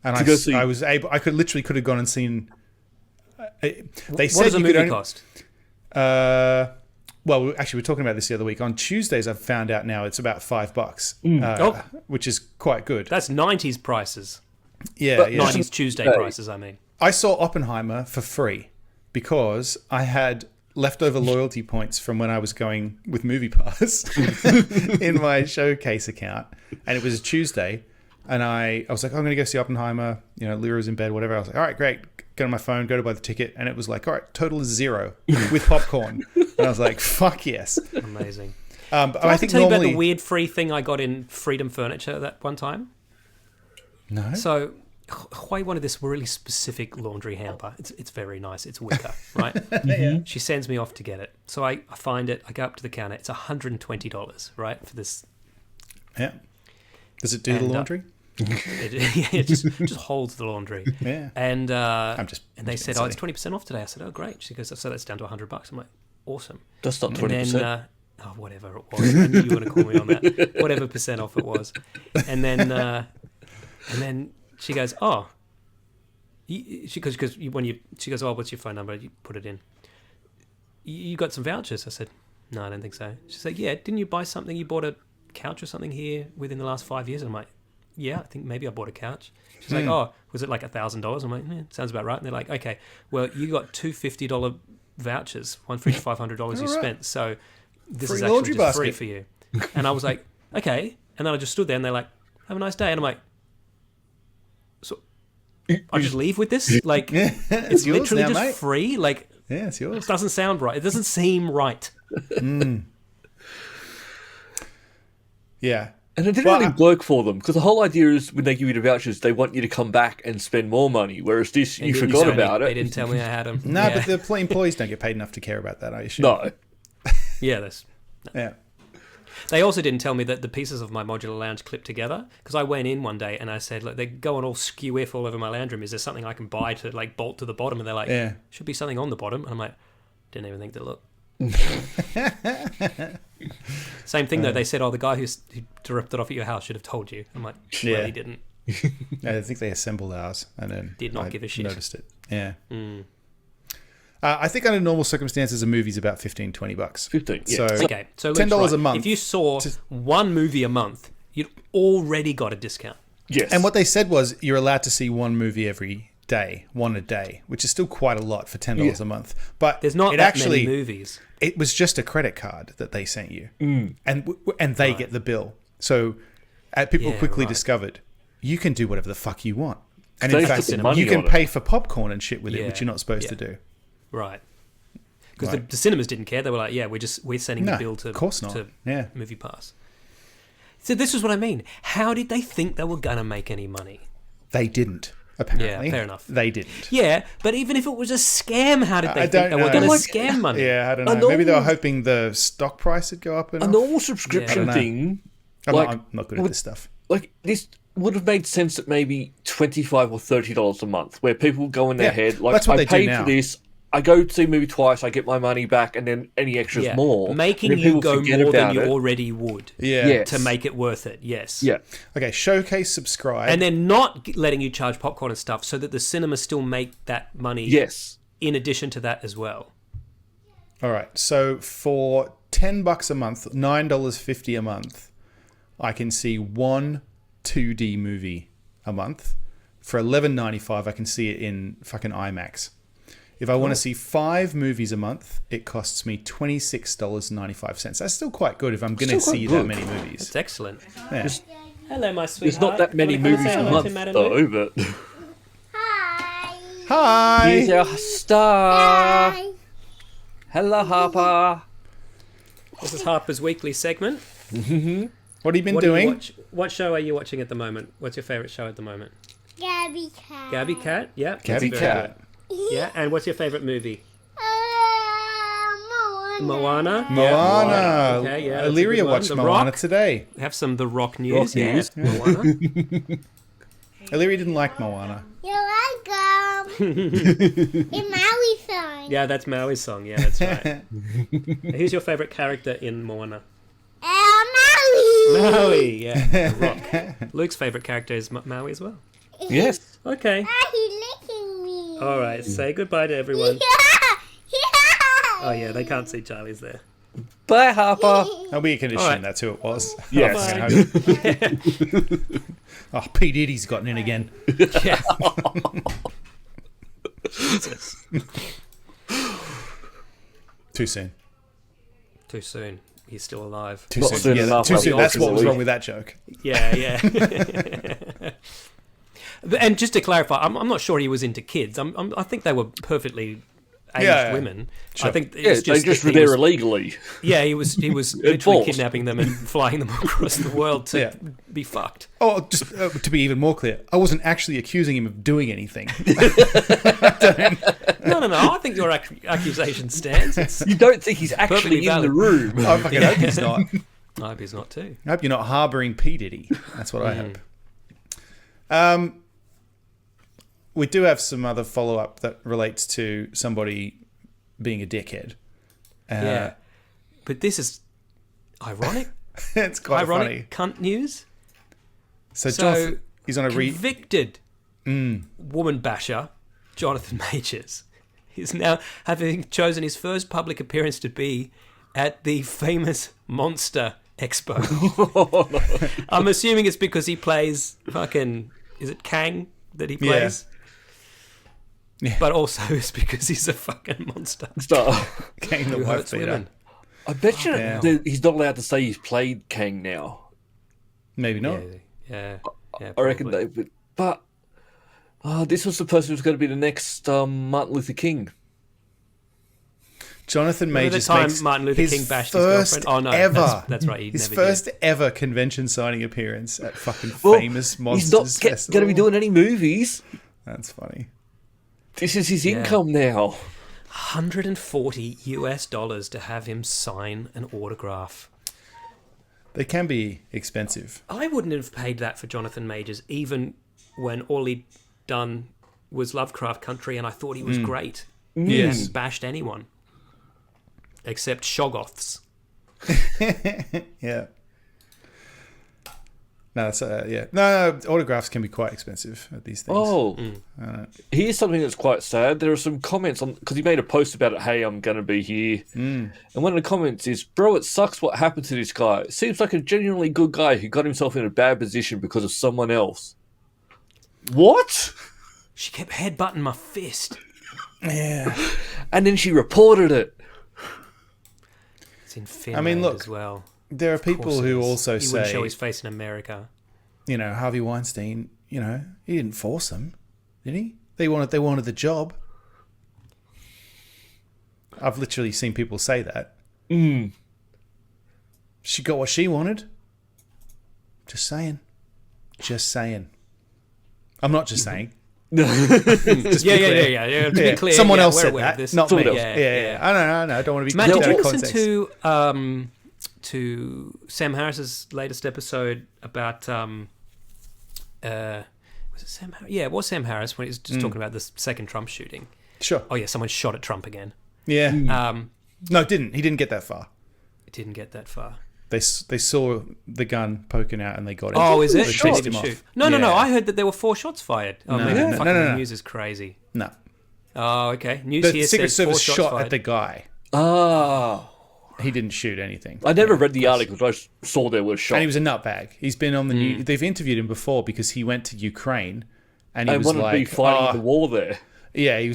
and
To go see-
I was able. I could have gone and seen. They
What
said
does a
you could
movie
only,
cost?
Well, we were talking about this the other week. On Tuesdays, I've found out now it's about $5, which is quite good.
That's 90s prices.
Yeah,
But
yeah.
90s Tuesday prices, I mean.
I saw Oppenheimer for free because I had leftover loyalty points from when I was going with Moviepass in my showcase account, and it was a Tuesday, and I was like, I'm going to go see Oppenheimer. You know, Lyra's in bed, whatever. I was like, all right, great. Go to my phone, go to buy the ticket, and it was like, all right, total is $0 with popcorn. And I was like, fuck yes.
Amazing.
But
Did I
I
have to
think
tell you about
normally
the weird free thing I got in Freedom Furniture that one time?
no.
So, Hui wanted this really specific laundry hamper. It's very nice. It's wicker, right? She sends me off to get it. So I find it. I go up to the counter. It's $120, right, for this.
Yeah. Does it do the
And,
laundry?
It just holds the laundry.
Yeah.
And
I'm just.
and they said, it's 20% off today. I said, oh, great. She goes, so that's down to $100. I'm like, awesome.
That's not
And
20%.
then, whatever it was. I knew you were going to call me on that. Whatever percent off it was. And then she goes, oh. She goes, oh, what's your phone number? You put it in. You got some vouchers? I said, no, I don't think so. She's like, yeah, didn't you buy something? You bought a couch or something here within the last 5 years? And I'm like, yeah, I think maybe I bought a couch. She's like, oh, was it like $1,000? I'm like, sounds about right. And they're like, okay, well, you got two $50 vouchers, one for each $500 you spent. So this
Free
is actually
laundry
just free
basket.
for you. And I was like, okay. And then I just stood there and they're like, have a nice day. And I'm like, so I just leave with this? Like, it's
yours
literally
now,
just
mate.
free? Like,
Yeah, it's yours.
it doesn't sound right. It doesn't seem right.
Yeah.
And it didn't
Well,
really work for them, because the whole idea is when they give you the vouchers, they want you to come back and spend more money, whereas this, you forgot about
They
it.
didn't tell me I had them.
No,
yeah.
but the employees don't get paid enough to care about that, I assume.
No.
Yeah, that's...
Yeah.
They also didn't tell me that the pieces of my modular lounge clip together, because I went in one day and I said, look, they're going all skew-iff all over my lounge room. Is there something I can buy to like bolt to the bottom? And they're like,
Yeah.
should be something on the bottom. And I'm like, didn't even think to look. Same thing though. They said, oh, the guy who ripped it off at your house should have told you. I'm like, well,
Yeah.
he didn't.
I think they assembled ours and then
Did not
I
give a shit.
noticed it. Yeah. I think under normal circumstances, a movie's about $15-$20.
15, yeah.
So
Okay, so
$10
Luke's
a
right.
month.
If you saw one movie a month, you'd already got a discount.
Yes.
And what they said was you're allowed to see one movie every day, one a day, which is still quite a lot for $10 a month. But
There's not
it
that
actually,
many movies.
It was just a credit card that they sent you, and they get the bill. So people
Yeah,
quickly
right.
discovered you can do whatever the fuck you want, and
They
in
put
fact,
the money
you can
on it.
pay for popcorn and shit with it,
Yeah.
which you're not supposed
Yeah.
to do.
Right. Because
Right.
the cinemas didn't care. They were like, yeah, we're sending
No,
the bill to,
of course not.
to
Yeah.
Moviepass. So this is what I mean. How did they think they were going to make any money?
They didn't. Apparently,
Yeah, fair enough.
They didn't.
Yeah, but even if it was a scam, how did they
I
think
don't
they were
know.
going to
Like,
scam money?
Yeah, I don't
A
know. Maybe they were
normal-
hoping the stock price would go up
a
enough.
normal subscription
Yeah.
thing,
I'm
like,
not good at this stuff.
like this would have made sense at maybe $25 or $30 a month, where people go in their
Yeah,
head, like,
that's what
I
they do
paid
now.
for this, I go to see a movie twice, I get my money back, and then any extras
Yeah.
more.
Making
and then
you
people
go
forget
more than
about
you
it.
already would
Yeah.
Yes.
to make it worth it, yes.
Yeah.
Okay, showcase, subscribe.
And then not letting you charge popcorn and stuff so that the cinemas still make that money
Yes.
in addition to that as well.
All right. So for $10 a month, $9.50 a month, I can see one 2D movie a month. For $11.95, I can see it in fucking IMAX. If I want to see 5 movies a month, it costs me $26.95. That's still quite good if I'm going to
Still quite
see
good.
that many movies.
It's excellent.
Yeah.
Hello, my sweetheart.
There's not that many
Wanna come
movies
say
a
hello
month,
to Madam
though,
Luke?
but...
Hi.
Here's our star. Hello, Harper.
This is Harper's weekly segment.
What have you been doing?
What show are you watching at the moment? What's your favourite show at the moment?
Gabby Cat.
Gabby Cat? Yeah.
Gabby Cat.
Yeah, and what's your favourite movie?
Moana.
Moana. Okay, yeah. that's a
Illyria
good one.
watched
The
Moana
Rock.
today.
Have some The Rock news.
Rock news.
Moana.
Illyria didn't like Moana.
You're welcome. In Maui song.
Yeah, that's Maui's song. Yeah, that's right. Who's your favourite character in Moana?
Maui.
Maui, yeah. The Rock. Luke's favourite character is Maui as well.
Yes.
Okay.
He's licking me.
All right. Say goodbye to everyone.
Yeah.
Oh, yeah. They can't see Charlie's there.
Bye, Harper.
That'll be a condition.
All right.
That's who it was.
Yes.
Oh, P. Diddy's gotten in again.
Yeah. Jesus.
Too soon.
Too soon. He's still alive.
Too
Not
soon.
soon
Yeah,
enough,
too soon. That's what was
obviously.
wrong with that joke.
Yeah, yeah. And just to clarify, I'm not sure he was into kids. I think they were perfectly aged
Yeah.
women.
Sure.
I think
Yeah,
it's
they
just
just
that
were
he
there
was,
illegally.
yeah, he was literally
Enforced.
kidnapping them and flying them across the world to
Yeah.
be fucked.
Oh, just to be even more clear, I wasn't actually accusing him of doing anything.
No. I think your accusation stands. It's,
You don't think he's
Perfectly
actually in
valid.
the room.
I fucking hope he's not.
I hope he's not too.
I hope you're not harbouring P. Diddy. That's what I hope. We do have some other follow-up that relates to somebody being a dickhead.
Yeah. But this is ironic.
It's quite
Ironic
funny.
cunt news.
So,
So,
Jonathan, he's on a
convicted woman basher, Jonathan Majors, is now having chosen his first public appearance to be at the famous Monster Expo. I'm assuming it's because he plays fucking... Is it Kang that he plays?
Yeah.
But also it's because he's a fucking monster.
So,
Kane the
Who
wife
hurts
beater.
women.
I bet you
Yeah.
that he's not allowed to say he's played Kang now.
Maybe not.
Yeah.
I reckon
probably.
they would. But this was the person who's going to be the next Martin Luther King.
Jonathan
Remember the
Majors
time
makes
Martin Luther
his
King bashed his
first
girlfriend? Oh, no,
ever.
that's right. He
His
never
first ever convention signing appearance at fucking
Well,
famous
He's
Monsters
not
Festival.
going to be doing any movies.
That's funny.
This is his income now.
$140 to have him sign an autograph.
They can be expensive.
I wouldn't have paid that for Jonathan Majors, even when all he'd done was Lovecraft Country, and I thought he was great. He
Yes.
hadn't bashed anyone except Shoggoths.
Yeah. No, that's yeah. No, autographs can be quite expensive at these things.
Oh, here's something that's quite sad. There are some comments on because he made a post about it. Hey, I'm going to be here, and one of the comments is, "Bro, it sucks what happened to this guy. It seems like a genuinely good guy who got himself in a bad position because of someone else." What?
She kept headbutting my fist.
Yeah.
And then she reported it.
It's in Finland
look,
as well.
There are
Of course
people
it
who
is.
also
He wouldn't
say,
show his face in America.
Harvey Weinstein, he didn't force them, did he? They wanted the job. I've literally seen people say that. She got what she wanted. Just saying. I'm not just saying. Just be clear.
Yeah. To be clear,
Someone else
we're
said
aware of
that,
this.
not me.
Someone
Yeah,
else.
I know. I don't want to be
Matt,
caught
did
out
you
of
listen
context.
to Sam Harris's latest episode about was it Sam Harris? Yeah, it was Sam Harris when he was just talking about the second Trump shooting.
Sure.
Oh yeah, someone shot at Trump again.
Yeah. No, it didn't. He didn't get that far.
It didn't get that far.
They saw the gun poking out and they got it.
Oh, is it?
They
They
chased
didn't
him
shoot.
off.
No.
Yeah.
I heard that there were 4 shots fired. Oh,
No,
maybe
no,
fucking
no.
the news is crazy.
No.
Oh, okay. News
The
here
Secret
says 4
Service
shots
shot
fired.
at the guy.
Ah,
He didn't shoot anything.
I never read the article. I just saw there was shot.
And he was a nutbag. He's been on the news. They've interviewed him before because he went to Ukraine and he
I
was
wanted
like,
to be fighting the war there.
yeah, he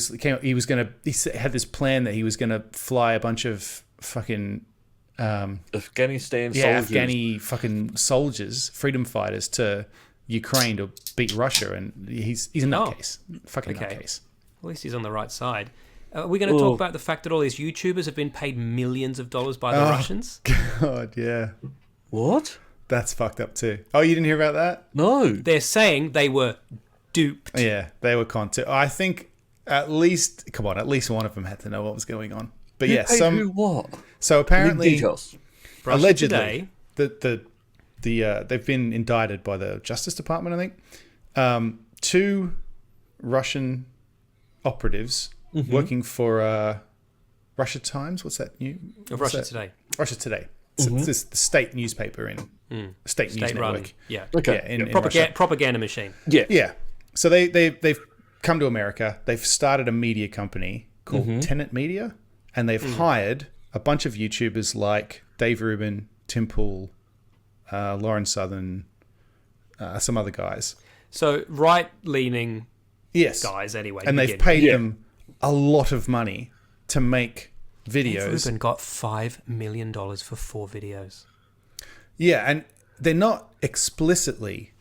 had this plan that he was going to fly a bunch of fucking
Afghanistan soldiers.
Afghani fucking soldiers, freedom fighters to Ukraine to beat Russia, and he's a nutcase, fucking
Okay.
nutcase.
At least he's on the right side. Are we going to talk about the fact that all these YouTubers have been paid millions of dollars by the Russians?
God, yeah.
What?
That's fucked up too. Oh, you didn't hear about that?
No.
They're saying they were duped.
Yeah, they were con too. I think at least one of them had to know what was going on. But yeah,
Who what?
So apparently,
Details.
Russia
allegedly,
Today,
they've been indicted by the Justice Department, I think. 2 Russian operatives working for Russia Times. What's that new?
Russia Today.
Russia Today. It's the state newspaper in state news
State run.
network.
Yeah.
Okay.
Yeah, in Russia.
Propaganda machine.
Yeah.
Yeah. So they've come to America. They've started a media company called Tenet Media, and they've hired a bunch of YouTubers like Dave Rubin, Tim Pool, Lauren Southern, some other guys.
So right-leaning
Yes.
guys, anyway.
And they've paid them a lot of money to make videos.
Rubin got $5 million for 4 videos.
Yeah, and they're not explicitly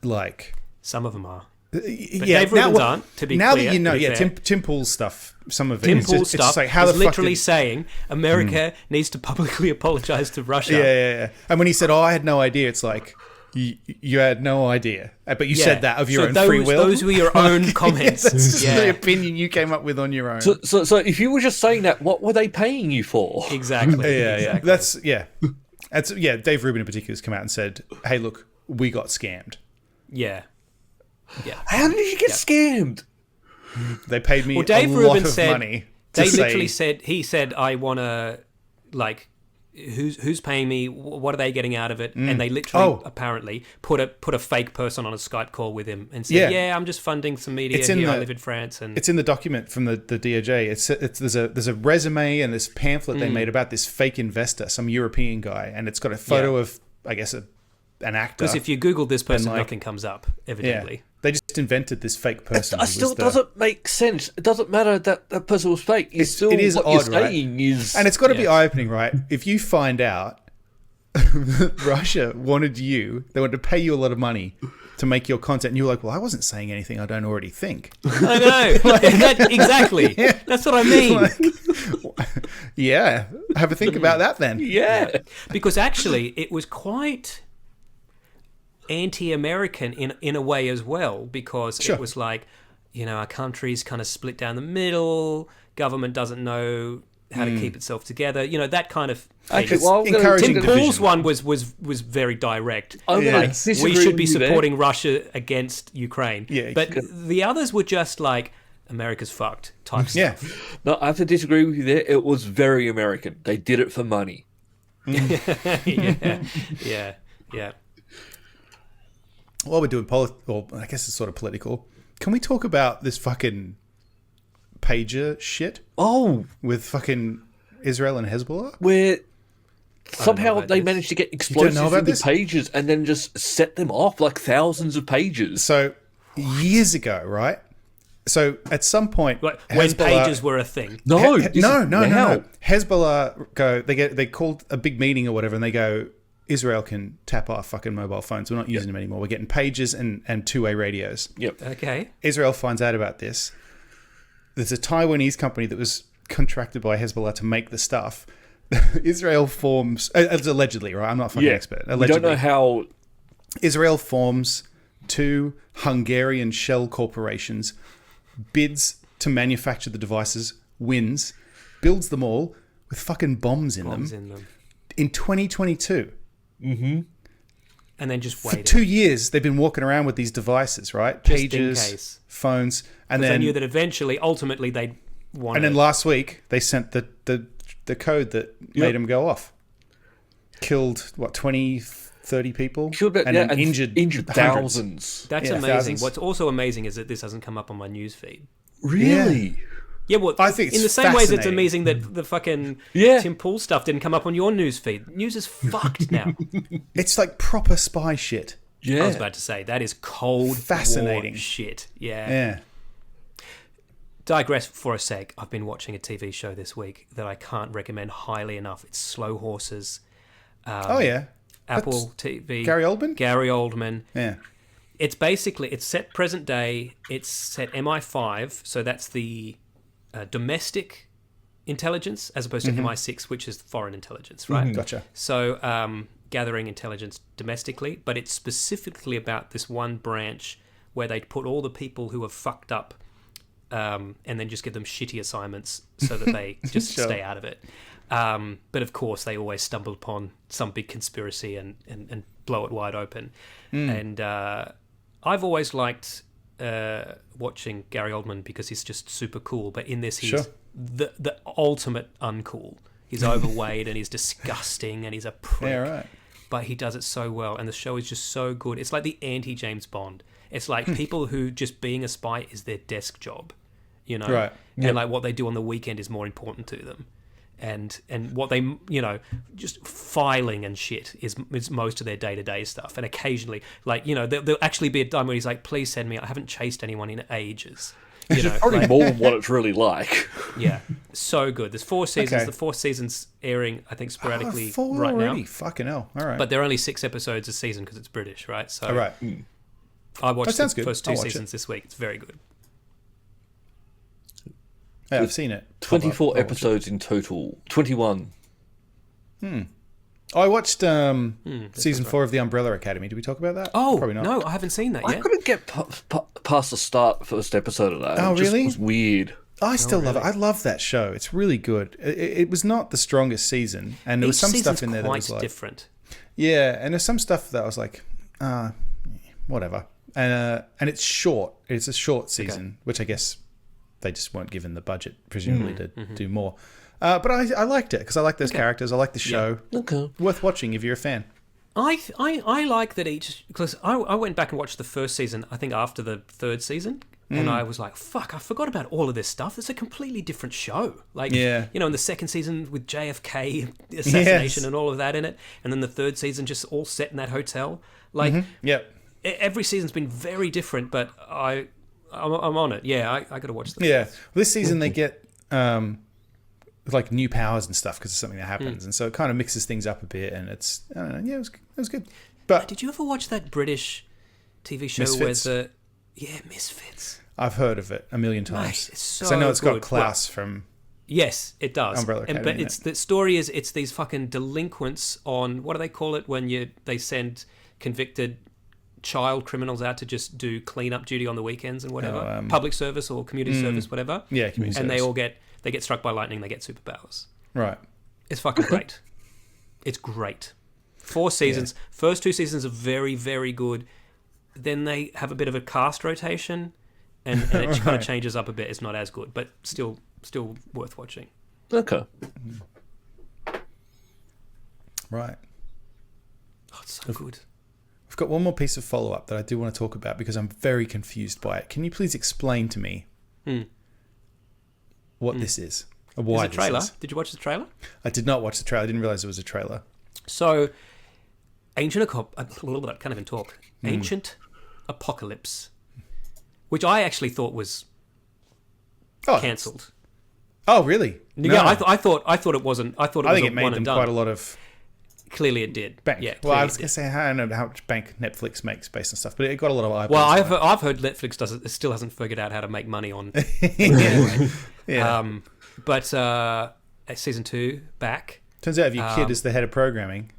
like...
Some of them are.
Yeah,
Dave Rubin's aren't, to be
now
clear.
that you know,
to be fair.
Tim Pool's stuff, some of it.
Tim
it's
Pool's
just, it's
stuff
just like, how
is
the fuck
literally
did-
saying America needs to publicly apologize to Russia.
Yeah. And when he said, I had no idea, it's like, you had no idea. But you said that of your own free will.
Those were your own comments.
That's just the opinion you came up with on your own.
So if you were just saying that, what were they paying you for?
Exactly.
Yeah. That's Dave Rubin in particular has come out and said, hey, look, we got scammed.
Yeah.
How did you get scammed?
They paid me
Dave
a
Rubin
lot of
said,
money.
They literally said, I want to, like, who's paying me? What are they getting out of it? And they literally, apparently, put a fake person on a Skype call with him and said, I'm just funding some media here. I live in France. And
it's in the document from the DOJ. There's a resume and this pamphlet they made about this fake investor, some European guy, and it's got a photo of, I guess, an actor.
Because if you Google this person, nothing comes up, evidently.
Yeah. They just invented this fake person.
It still doesn't make sense. It doesn't matter that that person was fake. It is what odd, you're saying is...
And it's got to be eye-opening, right? If you find out Russia wanted they wanted to pay you a lot of money to make your content, and you're like, well, I wasn't saying anything I don't already think.
I know. Exactly. That's what I mean.
Yeah. Have a think about that then.
Yeah.
Because actually, it was quite anti-American in a way as well, because it was like, our country's kind of split down the middle, government doesn't know how to keep itself together, that kind of thing.
Okay, well, encouraging
Tim Pool's one was very direct. We should be supporting Russia against Ukraine. But the others were just like, America's fucked type stuff.
No, I have to disagree with you there. It was very American. They did it for money.
Yeah.
While we're doing I guess it's sort of political, can we talk about this fucking pager shit?
Oh,
with fucking Israel and Hezbollah?
Where somehow they managed to get explosives in the pages and then just set them off like thousands of pages.
So, years ago, right? So, at some point...
when pages were a thing.
No. Hezbollah they called a big meeting or whatever, and they go... Israel can tap our fucking mobile phones. We're not using them anymore. We're getting pages and two-way radios.
Yep.
Okay.
Israel finds out about this. There's a Taiwanese company that was contracted by Hezbollah to make the stuff. Israel forms... allegedly, right? I'm not a fucking expert. Allegedly.
We don't know how...
Israel forms 2 Hungarian shell corporations, bids to manufacture the devices, wins, builds them all with fucking bombs in them. In 2022.
Mm-hmm.
And then just waited.
For 2 years, they've been walking around with these devices, right?
Just
pages,
in case.
phones, and then
they knew that ultimately, they'd want.
And then last week, they sent the code that made them go off. Killed 20, 30 people, and injured
thousands.
That's amazing. Thousands. What's also amazing is that this hasn't come up on my news feed.
Really?
Yeah, well,
I think it's
in the same way as it's amazing that the fucking Tim Pool stuff didn't come up on your news feed. News is fucked now.
It's like proper spy shit.
Yeah. I was about to say, that is cold, fascinating war shit. Yeah. Digress for a sec. I've been watching a TV show this week that I can't recommend highly enough. It's Slow Horses. Apple TV.
Gary
Oldman.
Yeah.
It's set present day. It's set MI5, so that's the domestic intelligence as opposed to MI6, which is foreign intelligence, right?
Gotcha.
So gathering intelligence domestically, but it's specifically about this one branch where they put all the people who are fucked up and then just give them shitty assignments so that they just stay out of it. But of course, they always stumble upon some big conspiracy and blow it wide open. And I've always liked watching Gary Oldman because he's just super cool. But in this, he's the ultimate uncool. He's overweight and he's disgusting and he's a prick.
Yeah, right.
But he does it so well, and the show is just so good. It's like the anti-James Bond. It's like people who just being a spy is their desk job, you know?
Right.
And like what they do on the weekend is more important to them. And what they, you know, just filing and shit is most of their day-to-day stuff. And occasionally, like, you know, there'll actually be a time where he's like, please send me, I haven't chased anyone in ages. You know,
Probably
like,
more than what it's really like.
yeah, so good. There's 4 seasons.
Okay.
The 4th season's airing, I think, sporadically
4
right
already?
now.
Fucking hell. All right.
But they're only 6 episodes a season because it's British, right? So
All right.
I watched
That sounds
the
good.
first 2
I'll watch
seasons this week. It's very good.
Yeah, I've seen it.
24
I'll watch it.
episodes in total. 21.
I watched season 4 of The Umbrella Academy. Did we talk about that?
Oh,
Probably not.
no, I haven't seen that
I
yet.
couldn't get past the first episode of that.
Oh,
It just
really?
was weird.
I still love it. I love that show. It's really good. It was not the strongest season, and there was some stuff in there that was like
different.
Yeah, and there's some stuff that I was like, whatever. And it's short. It's a short season, which I guess they just weren't given the budget, presumably, to do more. But I liked it because I like those characters. I like the show.
Okay.
Worth watching if you're a fan.
I like that each, because I went back and watched the first season, I think after the 3rd season, and I was like, fuck, I forgot about all of this stuff. It's a completely different show. Like,
Yeah.
you know, in the 2nd season with JFK assassination and all of that in it, and then the 3rd season just all set in that hotel. Like,
Yep.
every season's been very different, but I'm on it. Yeah, I got to watch this.
Yeah. Well, this season they get like new powers and stuff because of something that happens, and so it kind of mixes things up a bit. And it's, I don't know, yeah, it was good. But
Did you ever watch that British TV show
Misfits?
where Misfits?
I've heard of it a million times.
Mate, it's
'Cause I know it's got
good.
Klaus from.
Yes, it does.
Umbrella Academy,
but
isn't
it's the story is it's these fucking delinquents on, what do they call it when they send convicted child criminals out to just do cleanup duty on the weekends and whatever, public service or community service, whatever.
Yeah, community
and
service.
they get struck by lightning. They get superpowers.
Right.
It's fucking great. It's great. 4 seasons. First 2 seasons are very, very good. Then they have a bit of a cast rotation, and it kind of changes up a bit. It's not as good, but still worth watching.
Okay.
Right.
Oh, it's so good.
I've got one more piece of follow-up that I do want to talk about because I'm very confused by it. Can you please explain to me what this is? Or why
Is it a trailer?
this is?
Did you watch the trailer?
I did not watch the trailer. I didn't realize it was a trailer.
So, I can't even talk. Ancient Apocalypse, which I actually thought was cancelled.
Oh, really?
Yeah, I thought it wasn't. I thought it
I
was
think it made
one
them
and done.
quite a lot of
Clearly, it did.
bank.
Yeah.
Well, I
clearly
was
it
going
did.
to say, I don't know how much bank Netflix makes based on stuff, but it got a lot of eyeballs.
Well,
on it.
I've heard Netflix still hasn't figured out how to make money on.
Yeah.
But season 2 back.
Turns out if your kid is the head of programming,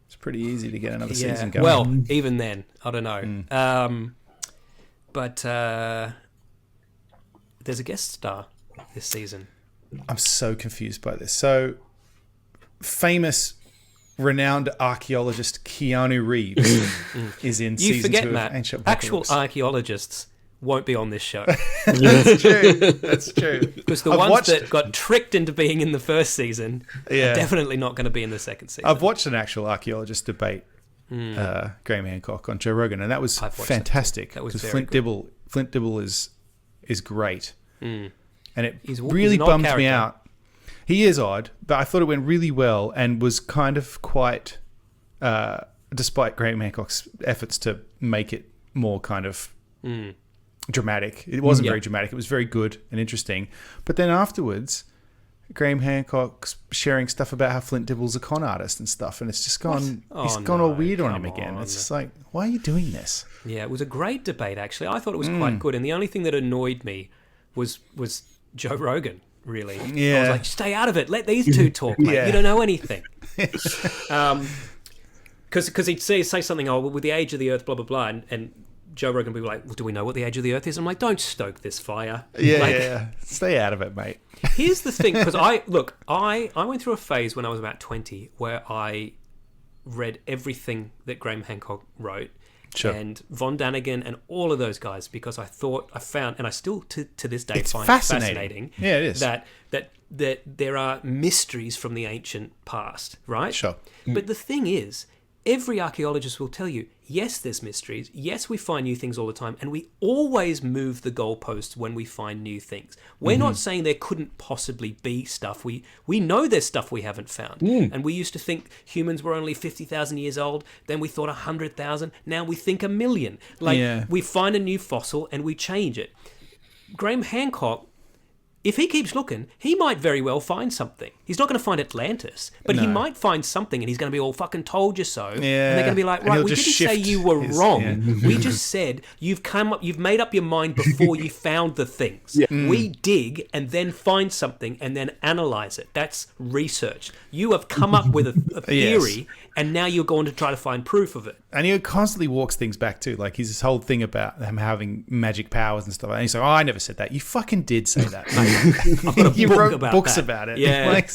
it's pretty easy to get another season going.
Well, even then, I don't know. But there's a guest star this season.
I'm so confused by this. So, famous, renowned archaeologist Keanu Reeves is in
You
season
forget,
2 of
Matt,
Ancient
actual
Apocalypse.
archaeologists won't be on this show.
That's true. That's true.
Because the
I've
ones
watched
that got tricked into being in the first season are definitely not going to be in the second season.
I've watched an actual archaeologist debate, Graham Hancock on Joe Rogan, and that was
I've watched
fantastic.
that was
because
very
Flint Dibble is great, and it
He's
really
an odd
bummed me
character.
out. He is odd, but I thought it went really well and was kind of quite, despite Graham Hancock's efforts to make it more kind of dramatic. It wasn't very dramatic. It was very good and interesting. But then afterwards, Graham Hancock's sharing stuff about how Flint Dibble's a con artist and stuff, and it's just gone. He's gone all weird on him again. It's just like, why are you doing this?
Yeah, it was a great debate, actually. I thought it was quite good. And the only thing that annoyed me was Joe Rogan, really. I was like, stay out of it. Let these two talk, mate.
Yeah.
You don't know anything. Because he'd say something, oh, well, with the age of the Earth, blah, blah, blah, and Joe Rogan would be like, well, do we know what the age of the Earth is? I'm like, don't stoke this fire.
Yeah. Stay out of it, mate.
Here's the thing, because I went through a phase when I was about 20 where I read everything that Graham Hancock wrote.
Sure.
And Von Daniken and all of those guys, because I found, and I still to this day
It's
find
fascinating. Yeah, it is.
That there are mysteries from the ancient past, right?
Sure.
But the thing is, every archaeologist will tell you, yes, there's mysteries. Yes, we find new things all the time. And we always move the goalposts when we find new things. We're not saying there couldn't possibly be stuff. We know there's stuff we haven't found. And we used to think humans were only 50,000 years old. Then we thought 100,000. Now we think 1 million. We find a new fossil and we change it. Graham Hancock, if he keeps looking, he might very well find something. He's not going to find Atlantis, but he might find something, and he's going to be all fucking told you so. And they're going to be like, right, we didn't say you were wrong. We just said you've made up your mind before you found the things. We dig and then find something and then analyze it. That's research. You have come up with a theory, and now you're going to try to find proof of it.
And he constantly walks things back too. Like he's this whole thing about him having magic powers and stuff. And he's like, "Oh, I never said that. You fucking did say that, mate.
I've got a
You
book
wrote
about
books
that.
about it."
Yeah,
Like,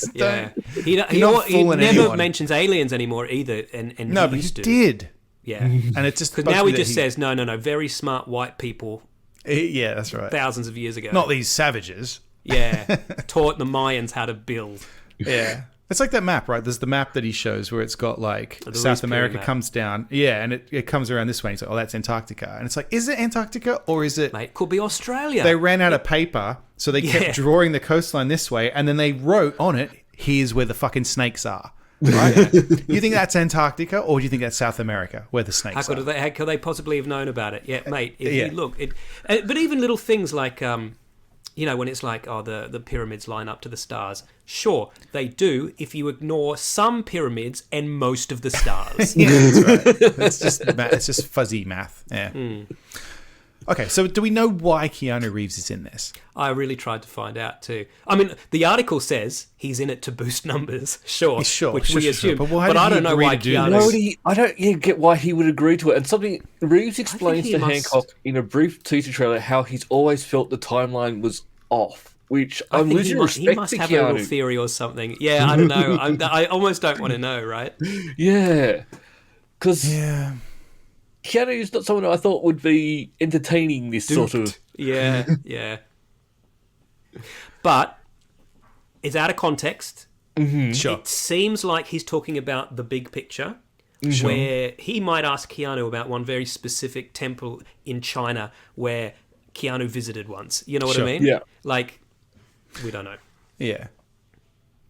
He
fooling
never
anyone.
mentions aliens anymore either. And
No, but he
used to.
did.
Yeah,
And it just
because now he just says, no, very smart white people
yeah, that's right.
thousands of years ago.
Not these savages.
Yeah, taught the Mayans how to build.
Yeah. It's like that map, right? There's the map that he shows where it's got like
The
South
Ruiz
America
Pyramid.
comes down. Yeah, and it comes around this way. And he's like, oh, that's Antarctica. And it's like, is it Antarctica or is it...
Mate, could be Australia.
They ran out of paper, so they kept drawing the coastline this way, and then they wrote on it, here's where the fucking snakes are. Right? You think that's Antarctica, or do you think that's South America, where the snakes are?
How could they possibly have known about it? Yeah, mate, if you look... but even little things like... when it's like, oh, the pyramids line up to the stars. Sure, they do if you ignore some pyramids and most of the stars.
Yeah, that's right. It's just fuzzy math. Yeah. Okay, so do we know why Keanu Reeves is in this?
I really tried to find out too. I mean, the article says he's in it to boost numbers. Sure, which we assume.
But
I don't know why Keanu...
I don't get why he would agree to it. And something Reeves explains to Hancock in a brief teaser trailer how he's always felt the timeline was off, which I'm losing respect
he must
to
have
Keanu.
a little theory or something. Yeah, I don't know. I almost don't want to know, right?
Yeah, because Keanu is not someone I thought would be entertaining this sort of...
Yeah. But it's out of context.
Sure.
It seems like he's talking about the big picture, where he might ask Keanu about one very specific temple in China where Keanu visited once. You know what I mean?
Yeah.
Like, we don't know.
Yeah.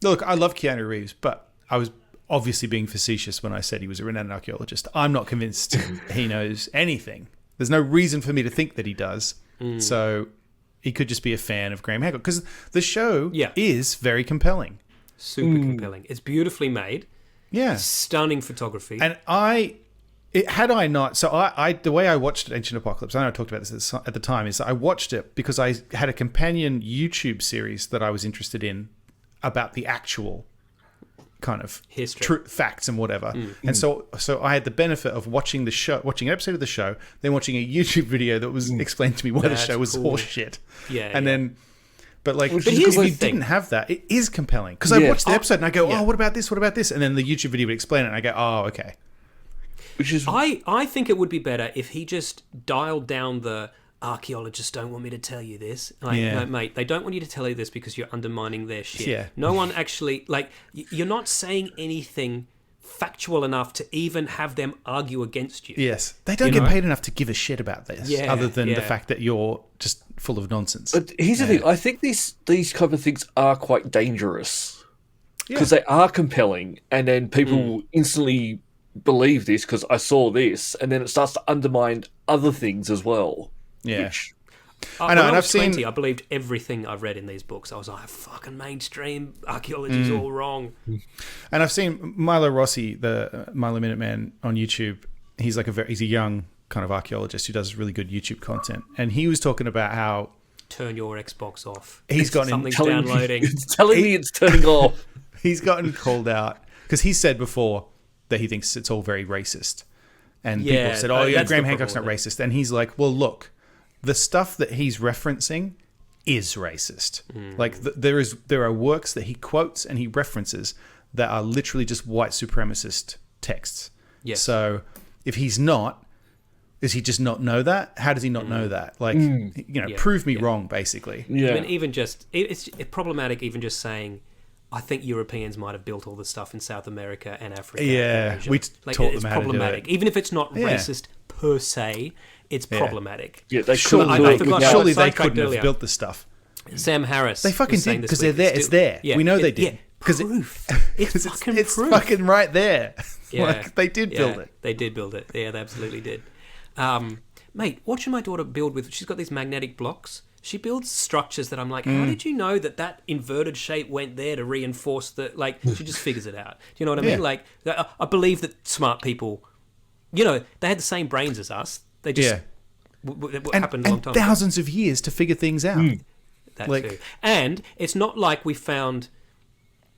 Look, I love Keanu Reeves, but I was obviously being facetious when I said he was a renowned archaeologist. I'm not convinced he knows anything. There's no reason for me to think that he does. So he could just be a fan of Graham Hancock, because the show is very compelling.
Super compelling. It's beautifully made.
Yeah.
Stunning photography.
And the way I watched Ancient Apocalypse, I know I talked about this at the time, is that I watched it because I had a companion YouTube series that I was interested in about the actual kind of
history,
facts and whatever. And so I had the benefit of watching an episode of the show, then watching a YouTube video that was explained to me why the show was horseshit. But if you didn't have that, it is compelling. Because I watched the episode and I go, oh, what about this? What about this? And then the YouTube video would explain it and I go, oh, okay.
Which is...
I think it would be better if he just dialed down the archaeologists don't want me to tell you this. No, mate, they don't want you to tell you this because you're undermining their shit.
Yeah.
No one actually, you're not saying anything factual enough to even have them argue against you.
Yes. They don't get paid enough to give a shit about this, other than the fact that you're just full of nonsense.
But here's the thing. I think these kind of things are quite dangerous because they are compelling, and then people instantly believe this because I saw this, and then it starts to undermine other things as well.
Yeah.
I know, and I've seen... I believed everything I've read in these books. I was like, fucking mainstream archaeology's all wrong.
And I've seen Milo Rossi, the Milo Minuteman on YouTube. He's he's a young kind of archaeologist who does really good YouTube content. And he was talking about how...
Turn your Xbox off.
He's got
something's downloading.
It's telling me it's turning off.
He's gotten called out because he said before that he thinks it's all very racist. And
Yeah,
people said, "Oh, yeah,
that's the
Graham
problem
Hancock's not
with it.
racist." And he's like, "Well, look, the stuff that he's referencing is racist. Like there are works that he quotes and he references that are literally just white supremacist texts.
Yes.
So if he's not, does he just not know that? How does he not know that? Like, prove me wrong, basically.
Yeah.
I mean, even just it's problematic. Even just saying, I think Europeans might have built all the stuff in South America and Africa.
Yeah,
and Asia.
we taught
it's
them how to do
problematic.
it.
Even if it's not
Yeah.
racist per se, it's problematic.
Yeah, they
Surely,
couldn't do
I
it
forgot
without-
how-
surely they
sidetracked
couldn't
earlier.
have built the stuff.
Sam Harris.
They fucking
was saying
did
this
because they're
week,
there. It's there.
Yeah,
We know they
yeah,
did because
proof. It's fucking
it's
proof.
fucking right there.
Yeah.
Like they did build it.
They did build it. Yeah, they absolutely did. Mate, watching my daughter build with, she's got these magnetic blocks. She builds structures that I'm like, how did you know that inverted shape went there to reinforce the, like, she just figures it out. Do you know what I mean?
Yeah.
Like, I believe that smart people, you know, they had the same brains as us. They just, what happened a long time ago.
thousands of years to figure things out.
That
like-
too. And it's not like we found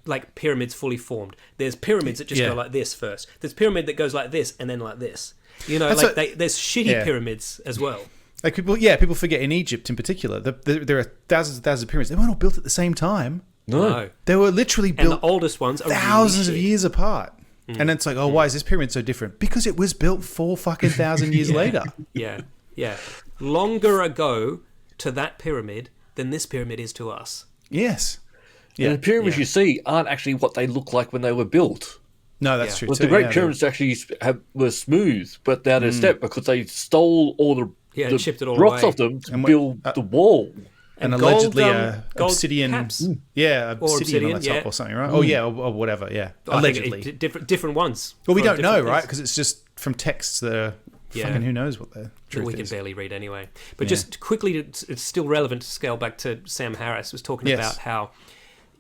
like pyramids fully formed. There's pyramids that just
Yeah.
go like this first. There's pyramid that goes like this and then like this. You know,
That's
like
what-
there's shitty
yeah.
pyramids as well.
Like people forget in Egypt in particular, there are thousands and thousands of pyramids. They weren't all built at the same time.
No.
They were literally
And
built
the oldest ones are
thousands
really
of
shit.
years apart. And it's like, oh, why is this pyramid so different? Because it was built 4 fucking thousand years later.
Yeah, yeah. Longer ago to that pyramid than this pyramid is to us.
Yes.
And the pyramids
Yeah.
you see aren't actually what they look like when they were built.
No, that's
Yeah.
true
Well,
too.
the Great
yeah,
Pyramids actually were smooth, but they had a step because they stole all the
chipped it all
rocks
away.
off them to
And
build the wall.
and
gold,
allegedly
gold
obsidian.
caps.
Yeah, obsidian on the
obsidian,
top or something, right? Oh, yeah, or whatever, yeah.
I think
Allegedly.
different ones.
Well, we
for
don't know,
different
right?
things.
Because it's just from texts that are
Yeah.
fucking who knows what the truth
We can
is.
barely read anyway. But just quickly, it's still relevant to scale back to Sam Harris was talking
Yes.
about how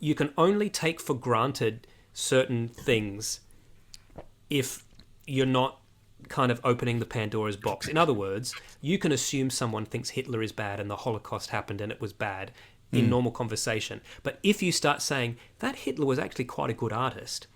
you can only take for granted certain things if you're not kind of opening the Pandora's box. In other words, you can assume someone thinks Hitler is bad and the Holocaust happened and it was bad in normal conversation. But if you start saying that Hitler was actually quite a good artist,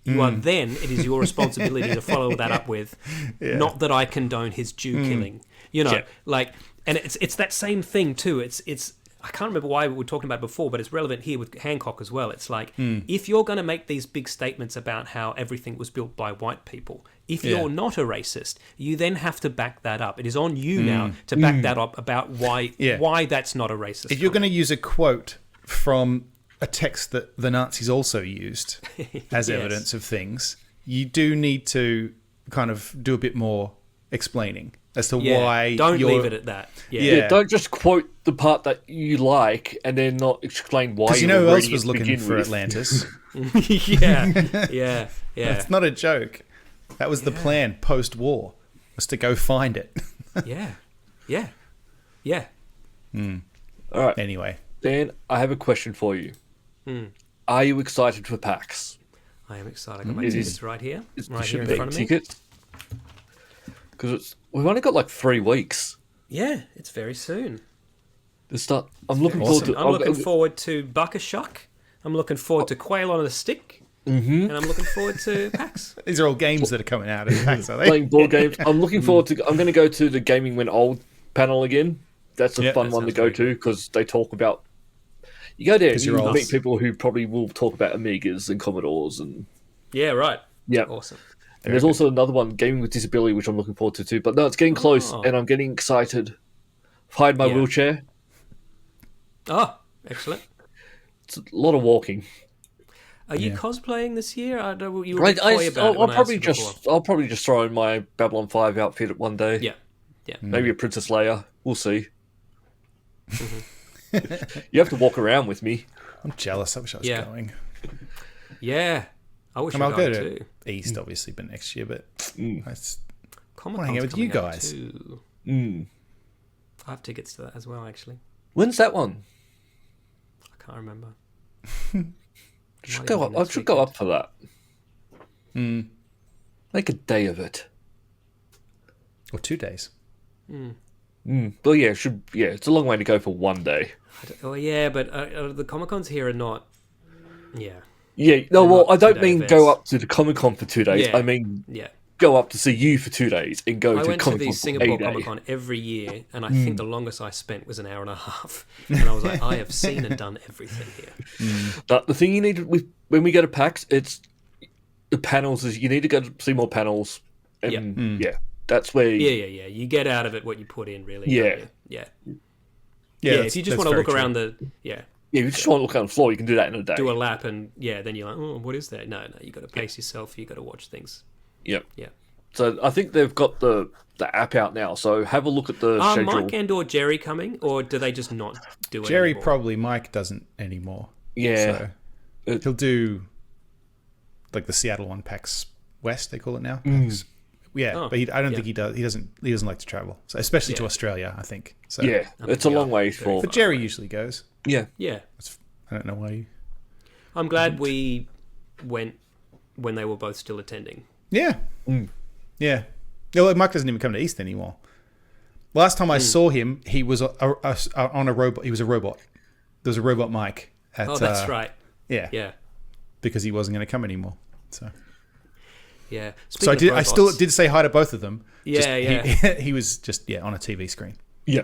you are then, it is your responsibility to follow that up with, not that I condone his Jew killing. You know,
Yeah.
like, and it's that same thing too. It's I can't remember why we were talking about it before, but it's relevant here with Hancock as well. It's like, if you're going to make these big statements about how everything was built by white people, if you're not a racist, you then have to back that up. It is on you now to back that up about why that's not a racist.
If you're going to use a quote from a text that the Nazis also used as
Yes.
evidence of things, you do need to kind of do a bit more explaining as to why
don't
you're...
leave it at that. Yeah.
Yeah.
Don't just quote the part that you like and then not explain why.
Because you
were
know who else
reading
was
it to
looking
begin
for
with.
Atlantis?
yeah.
It's not a joke. That was the plan post-war, was to go find it.
Yeah.
All right,
Anyway.
Dan, I have a question for you. Are you excited for PAX?
I am excited. I got my
It
tickets
is-
right here.
It's
Right
the
here in
big
front of me.
tickets. Because we've only got like 3 weeks
Yeah, it's very soon.
to start. I'm looking forward to.
I'm looking forward to Buckashuck. I'm looking forward to Quail on a Stick. And I'm looking forward to PAX.
These are all games that are coming out at PAX, are they?
playing board games. I'm looking forward to. I'm going to go to the Gaming When Old panel again. That's a
Yeah,
fun
that
one to
sounds
go
very
to because they talk about. You go there, and
you're
you
old.
meet people who probably will talk about Amigas and Commodores and
Yeah, right.
yeah.
Awesome.
And there's also another one, Gaming with Disability, which I'm looking forward to too. But no, it's getting close,
Oh.
and I'm getting excited. Hide my
Yeah.
wheelchair.
Oh, excellent.
It's a lot of walking.
Are you cosplaying this year? I know you were a
Right,
bit coy about it
I'll
when I
probably
asked you before.
I'll probably just throw in my Babylon 5 outfit at one day.
Yeah.
Maybe a Princess Leia. We'll see. You have to walk around with me.
I'm jealous. I wish I was
Yeah.
going.
Yeah. I wish
I mean,
I'd
I'll go
go
to
too.
East, obviously, but next year. But it's-
Comic
wanna hang out with you guys.
I have tickets to that as well, actually.
When's that one?
I can't remember.
I should go up for that. Make a day of it.
or 2 days.
But yeah, it's a long way to go for one day.
Oh yeah, but the Comic Cons here are not. Yeah,
Yeah, no,
They're
well,
not
I don't
2-day
mean
events.
go up to the Comic Con for 2 days.
Yeah.
I mean
Yeah.
go up to see you for 2 days and go
I
to
went to
Comic
the
Con for
Singapore
a day.
Comic Con every year, and I think the longest I spent was an hour and a half. And I was like, I have seen and done everything here.
But the thing you need when we go to PAX, it's the panels. Is you need to go to see more panels. And yeah, that's where.
Yeah. You get out of it what you put in, really.
Yeah.
Don't you? Yeah.
Yeah,
If you just want to look around yeah,
if you just want to look on the floor, you can do that in a day.
do a lap, and then you're like, oh, what is that? No, you got to pace yourself. You got to watch things.
Yep.
Yeah.
So I think they've got the app out now. So have a look at the
Are
schedule.
Mike and or Jerry coming, or do they just not do it
Jerry
anymore?
probably, Mike doesn't anymore.
Yeah.
So he'll do like the Seattle one, PAX West, they call it now. PAX. Yeah,
Oh,
but I don't think he does. He doesn't like to travel, so especially to
Yeah.
Australia, I think. So,
Yeah, it's a long way for.
but Jerry usually goes.
Yeah.
Yeah.
I don't know why.
I'm glad we went when they were both still attending.
Yeah, yeah. No, like Mike doesn't even come to East anymore. Last time I saw him, he was on a robot. He was a robot. There was a robot Mike.
Oh, that's right.
Yeah,
Yeah.
because he wasn't going to come anymore. So
Yeah.
I
Speaking of
I still
robots-
did say hi to both of them.
Yeah,
He was just on a TV screen.
Yeah.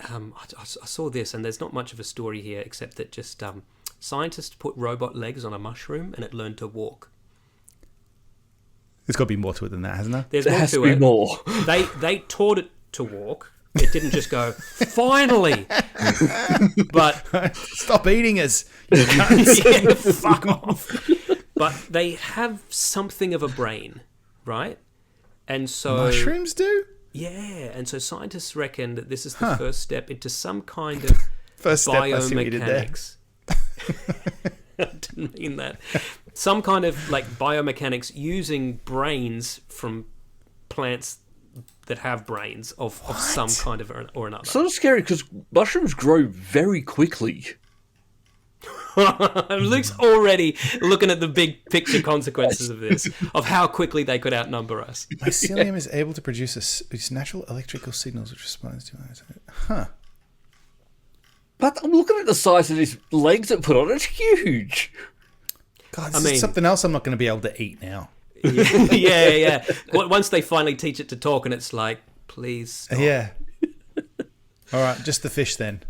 I saw this, and there's not much of a story here except that just scientists put robot legs on a mushroom and it learned to walk.
There's got to be more to it than that, hasn't there?
There's
There
more
has
to
to be
it.
more.
They taught it to walk. It didn't just go finally. But
Stop eating us.
yeah, fuck off. But they have something of a brain, right? And so
Mushrooms do?
yeah, and so scientists reckon that this is the first step into some kind of
First step, I see what you did there.
biomechanics. I didn't mean that. Some kind of like biomechanics using brains from plants that have brains of some kind of or another.
Sort of scary because mushrooms grow very quickly.
Luke's already looking at the big picture consequences of this, of how quickly they could outnumber us.
Mycelium is able to produce its natural electrical signals which responds to Huh.
But I'm looking at the size of these legs it put on. It's huge.
God, this is something else I'm not going to be able to eat now.
Yeah. Once they finally teach it to talk, and it's like, please stop.
Yeah. All right, just the fish then.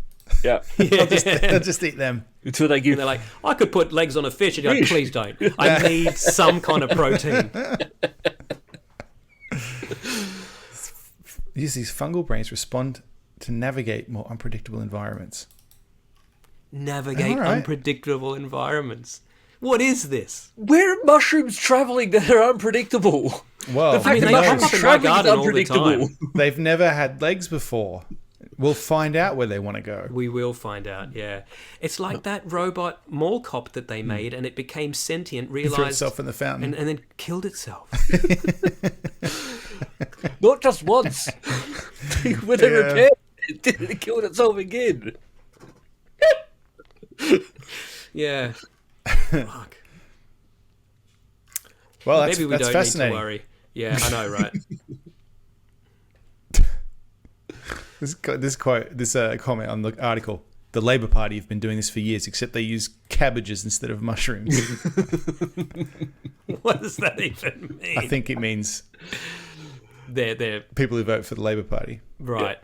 Yeah.
I'll just eat them.
Until they give.
And they're like, I could put legs on a fish, and you're like, please don't. I need some kind of protein.
Use these fungal brains respond to navigate more unpredictable environments.
Navigate
All right.
unpredictable environments. What is this?
Where are mushrooms traveling that are unpredictable?
Well,
The fact
mean,
that
they
mushrooms
pop up in my
traveling is
garden all the
unpredictable.
time.
they've never had legs before. We'll find out where they want to go.
We will find out, yeah. It's like that robot mall cop that they made, and it became sentient,
Threw
realized,
itself in the fountain.
and then killed itself.
Not just once. When they
Yeah.
repaired it, it killed itself again.
Yeah. Fuck.
Well, that's,
Maybe we
that's
don't
fascinating.
need to worry. Yeah, I know, right?
This comment on the article. The Labour Party have been doing this for years, except they use cabbages instead of mushrooms.
What does that even mean?
I think it means
They're
people who vote for the Labour Party.
right.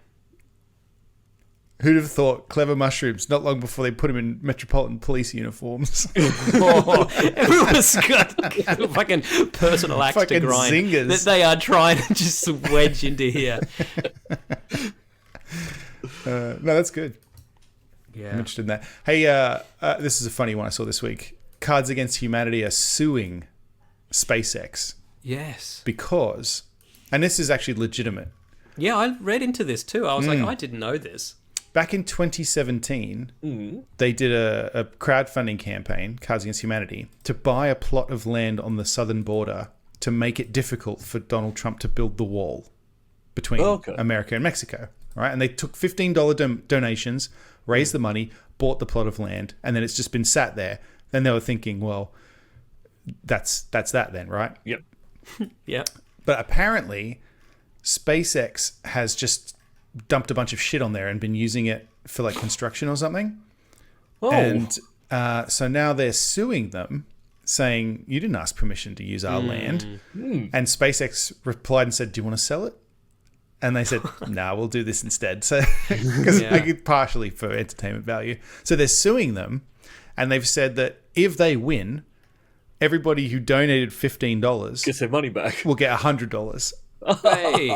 Who'd have thought clever mushrooms not long before they put them in Metropolitan Police uniforms?
Oh, everyone's got a fucking personal axe to
Fucking
grind
zingers.
that they are trying to just wedge into here.
No, that's good. I'm
Yeah.
interested in that. Hey, this is a funny one I saw this week. Cards Against Humanity are suing SpaceX
Yes.
because, and this is actually legitimate,
Yeah, I read into this too. I was like, I didn't know this.
back in 2017, they did a crowdfunding campaign, Cards Against Humanity, to buy a plot of land on the southern border to make it difficult for Donald Trump to build the wall between America and Mexico. Right? And they took $15 donations, raised the money, bought the plot of land, and then it's just been sat there. Then they were thinking, well, that's that then, right?
Yep.
Yeah.
But apparently, SpaceX has just dumped a bunch of shit on there and been using it for like construction or something.
Oh.
And So now they're suing them, saying, you didn't ask permission to use our land. And SpaceX replied and said, do you want to sell it? And they said, nah, we'll do this instead. So, because partially for entertainment value. So they're suing them, and they've said that if they win, everybody who donated $15
Gets their money back.
will get $100
Hey.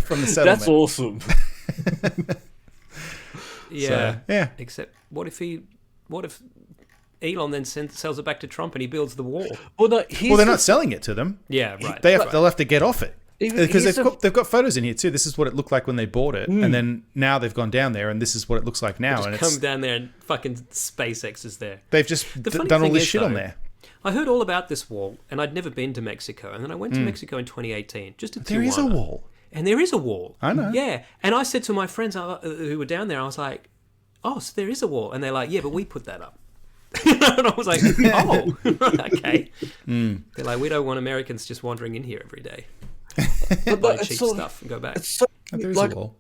from the settlement.
That's awesome.
Yeah.
So, yeah.
Except, what if Elon then sells it back to Trump and he builds the wall?
Well, no,
They're not selling it to them.
Yeah, right.
They'll have to get off it. Because
here's
they've got photos in here too. This is what it looked like when they bought it, and then now they've gone down there, and this is what it looks like now. And
Come down there and fucking SpaceX is there.
they've just
funny
done all
thing
this
is,
shit on
though,
there.
I heard all about this wall, and I'd never been to Mexico. And then I went to Mexico in 2018, just to
There is a
Tijuana.
wall.
And there is a wall.
I know.
Yeah. And I said to my friends who were down there, I was like, oh, so there is a wall. And they're like, yeah, but we put that up. And I was like, oh, okay. They're like, we don't want Americans just wandering in here every day. Buy cheap stuff and go back.
It's so,
There is
like,
a wall.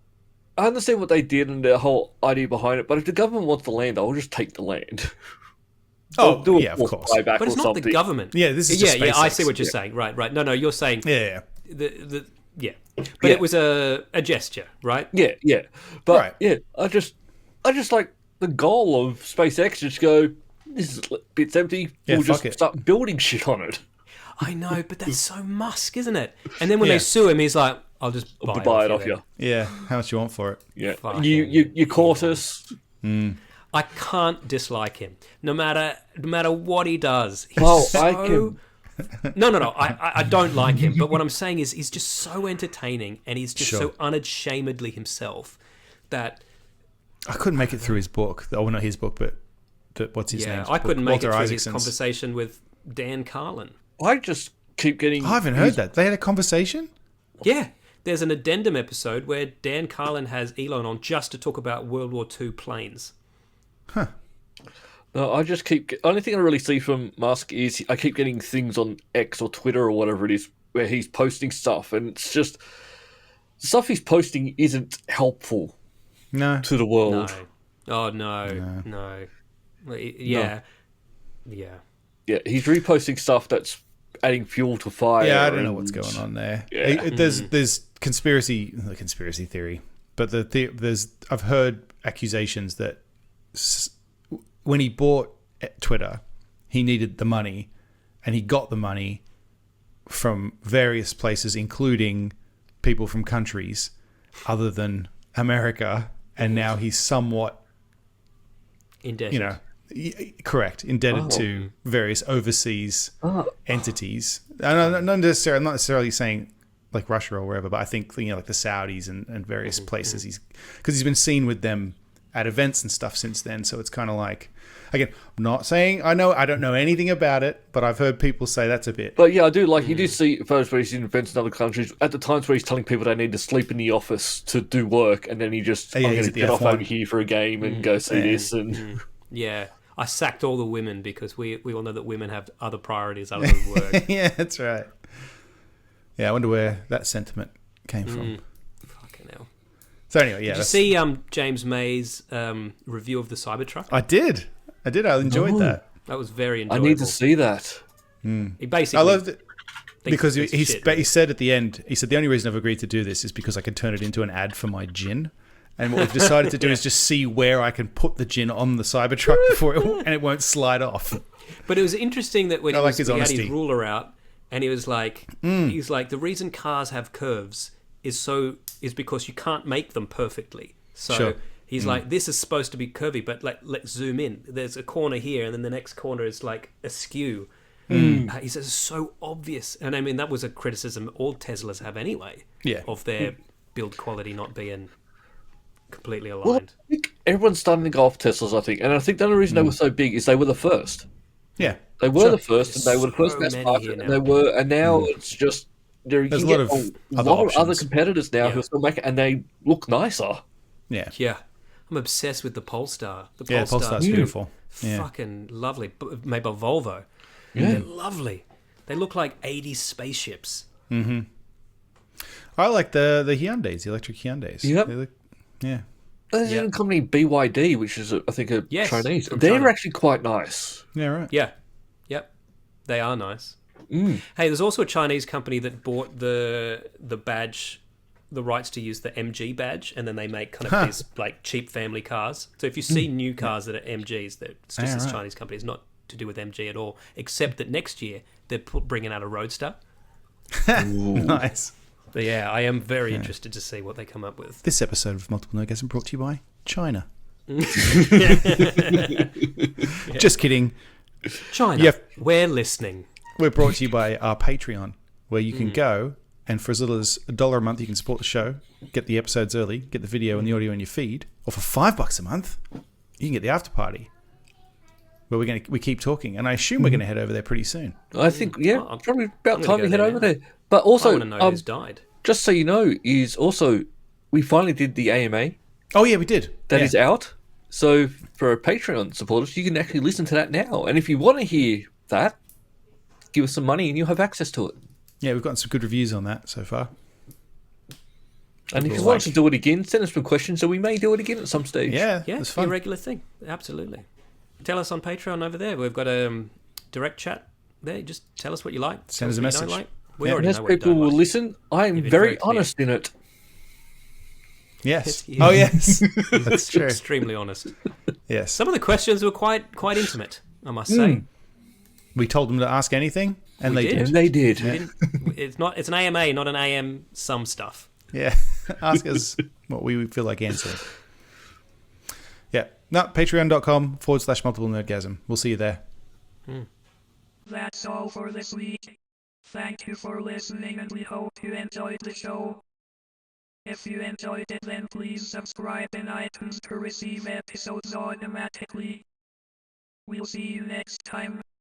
I understand what they did and the whole idea behind it, but if the government wants the land, I'll just take the land.
Oh,
Do a
yeah, of
forced
course.
buyback
But it's
or
not
something.
the government.
Yeah, this is just
yeah. I
SpaceX.
see what you're saying. Right. No, you're saying
Yeah.
yeah. But
Yeah.
it was a gesture, right?
Yeah. But
Right.
yeah, I just like the goal of SpaceX. Just go. This bit's empty.
Yeah,
we'll just
fuck it.
start building shit on it.
I know, but that's so Musk, isn't it? And then when
Yeah.
they sue him, he's like, "I'll just buy
it off you.
Yeah. How much you want for it?
Yeah,
Fucking
you caught us.
I can't dislike him, no matter what he does. He's
Well,
so...
I can.
No. I don't like him, but what I'm saying is he's just so entertaining, and he's just
Sure.
so unashamedly himself that
I couldn't make it through his book. Oh, not his book, but what's his name?
I couldn't make
Walter
it through
Isaacson's.
his conversation with Dan Carlin.
I just keep getting.
I haven't heard that. They had a conversation?
Yeah. There's an addendum episode where Dan Carlin has Elon on just to talk about World War II planes.
No, I just keep. Only thing I really see from Musk is I keep getting things on X or Twitter or whatever it is where he's posting stuff, and it's just the stuff he's posting isn't helpful
No.
to the world.
No. Oh, no. Well, yeah. Yeah.
Yeah, he's reposting stuff that's adding fuel to fire.
Yeah, I don't know
and-
what's going on there.
Yeah.
There's conspiracy theory, but I've heard accusations that when he bought Twitter, he needed the money, and he got the money from various places, including people from countries other than America, and now he's somewhat,
Indebted.
correct, indebted to various overseas entities. I'm not necessarily saying like Russia or wherever, but I think like the Saudis and various places. Because he's been seen with them at events and stuff since then. So it's kind of like, again, I'm not saying I don't know anything about it, but I've heard people say that's a bit.
But yeah, I do like you do see photos where he's in events in other countries at the times where he's telling people they need to sleep in the office to do work, and then he just I'm
he's
going to
at the
get off
F1.
over here for a game and go see this and.
Yeah. I sacked all the women because we all know that women have other priorities other than work.
Yeah, that's right. Yeah, I wonder where that sentiment came from.
Fucking hell.
So anyway, yeah.
Did you see James May's review of the Cybertruck?
I did. I enjoyed that.
That was very
I
enjoyable.
need to see that.
He basically
I loved it.
thinks
Because
it's
he
shit.
said at the end, the only reason I've agreed to do this is because I could turn it into an ad for my gin. And what we've decided to do is just see where I can put the gin on the Cybertruck and it won't slide off.
But it was interesting that when
I
he,
like his
he had
honesty.
his ruler out, and he was like, he's like, the reason cars have curves is because you can't make them perfectly. So
Sure.
he's like, this is supposed to be curvy, but let's zoom in. There's a corner here, and then the next corner is like askew. He says it's so obvious, and I mean that was a criticism all Teslas have anyway.
Yeah.
Of their build quality not being completely aligned.
Well, I think everyone's starting to go off Teslas, I think. And I think the only reason they were so big is they were the first.
Yeah.
They were the first, and they were the first
So
mass
many
market,
here
and
now.
now it's just you
There's
can
a lot
get
of
a
other
lot of other
options.
competitors now
Yeah.
who are still making, and they look nicer.
Yeah.
Yeah, I'm obsessed with the Polestar. The
Yeah, Polestar's beautiful. Yeah.
Fucking lovely. Made by Volvo. They're lovely. They look like 80s spaceships.
I like the Hyundais, the electric Hyundais.
Yep.
They look, yeah.
There's a company BYD, which is I think a
Yes,
Chinese.
from
They're
China.
actually quite nice.
Yeah, right.
Yeah. Yep. They are nice. Hey, there's also a Chinese company that bought the badge, the rights to use the MG badge, and then they make kind of these like cheap family cars. So if you see new cars that are MGs, it's just this Chinese company. It's not to do with MG at all, except that next year they're bringing out a Roadster.
Nice.
But yeah, I am very interested to see what they come up with.
This episode of Multiple Nerdgasm brought to you by China. Just kidding.
China, we're listening.
We're brought to you by our Patreon, where you can go and for as little as $1 a month, you can support the show, get the episodes early, get the video and the audio in your feed, or for $5 a month, you can get the after party. Where we keep talking, and I assume we're going to head over there pretty soon.
I think, probably about time
go
we head
there
over
now.
there. But also,
I want to know who's died.
just so you know, is also we finally did the AMA.
Oh yeah, we did.
That is out. So for our Patreon supporters, you can actually listen to that now. And if you want to hear that, give us some money and you'll have access to it.
Yeah, we've gotten some good reviews on that so far.
And if you want us to do it again, send us some questions, so we may do it again at some stage.
Yeah,
Yeah,
it's
it's a
fun.
regular thing. Absolutely. Tell us on Patreon over there. We've got a direct chat there. Just tell us what you like.
Send us a
Tell what you
message.
don't like. We
Yeah.
already
And as
know what you
people
don't
will
like.
listen, I am
You've been
very
very clear.
honest in it.
Yes.
Yes,
Oh yes, that's true.
Extremely honest.
Yes.
Some of the questions were quite intimate, I must say.
We told them to ask anything, and
We
they
did.
did.
And they did.
We didn't, it's an AMA, not an AM some stuff.
Yeah. Ask us what we would feel like answering. Yeah. No, patreon.com/multiple nerdgasm. We'll see you there.
That's all for this week. Thank you for listening and we hope you enjoyed the show. If you enjoyed it, then please subscribe in iTunes to receive episodes automatically. We'll see you next time.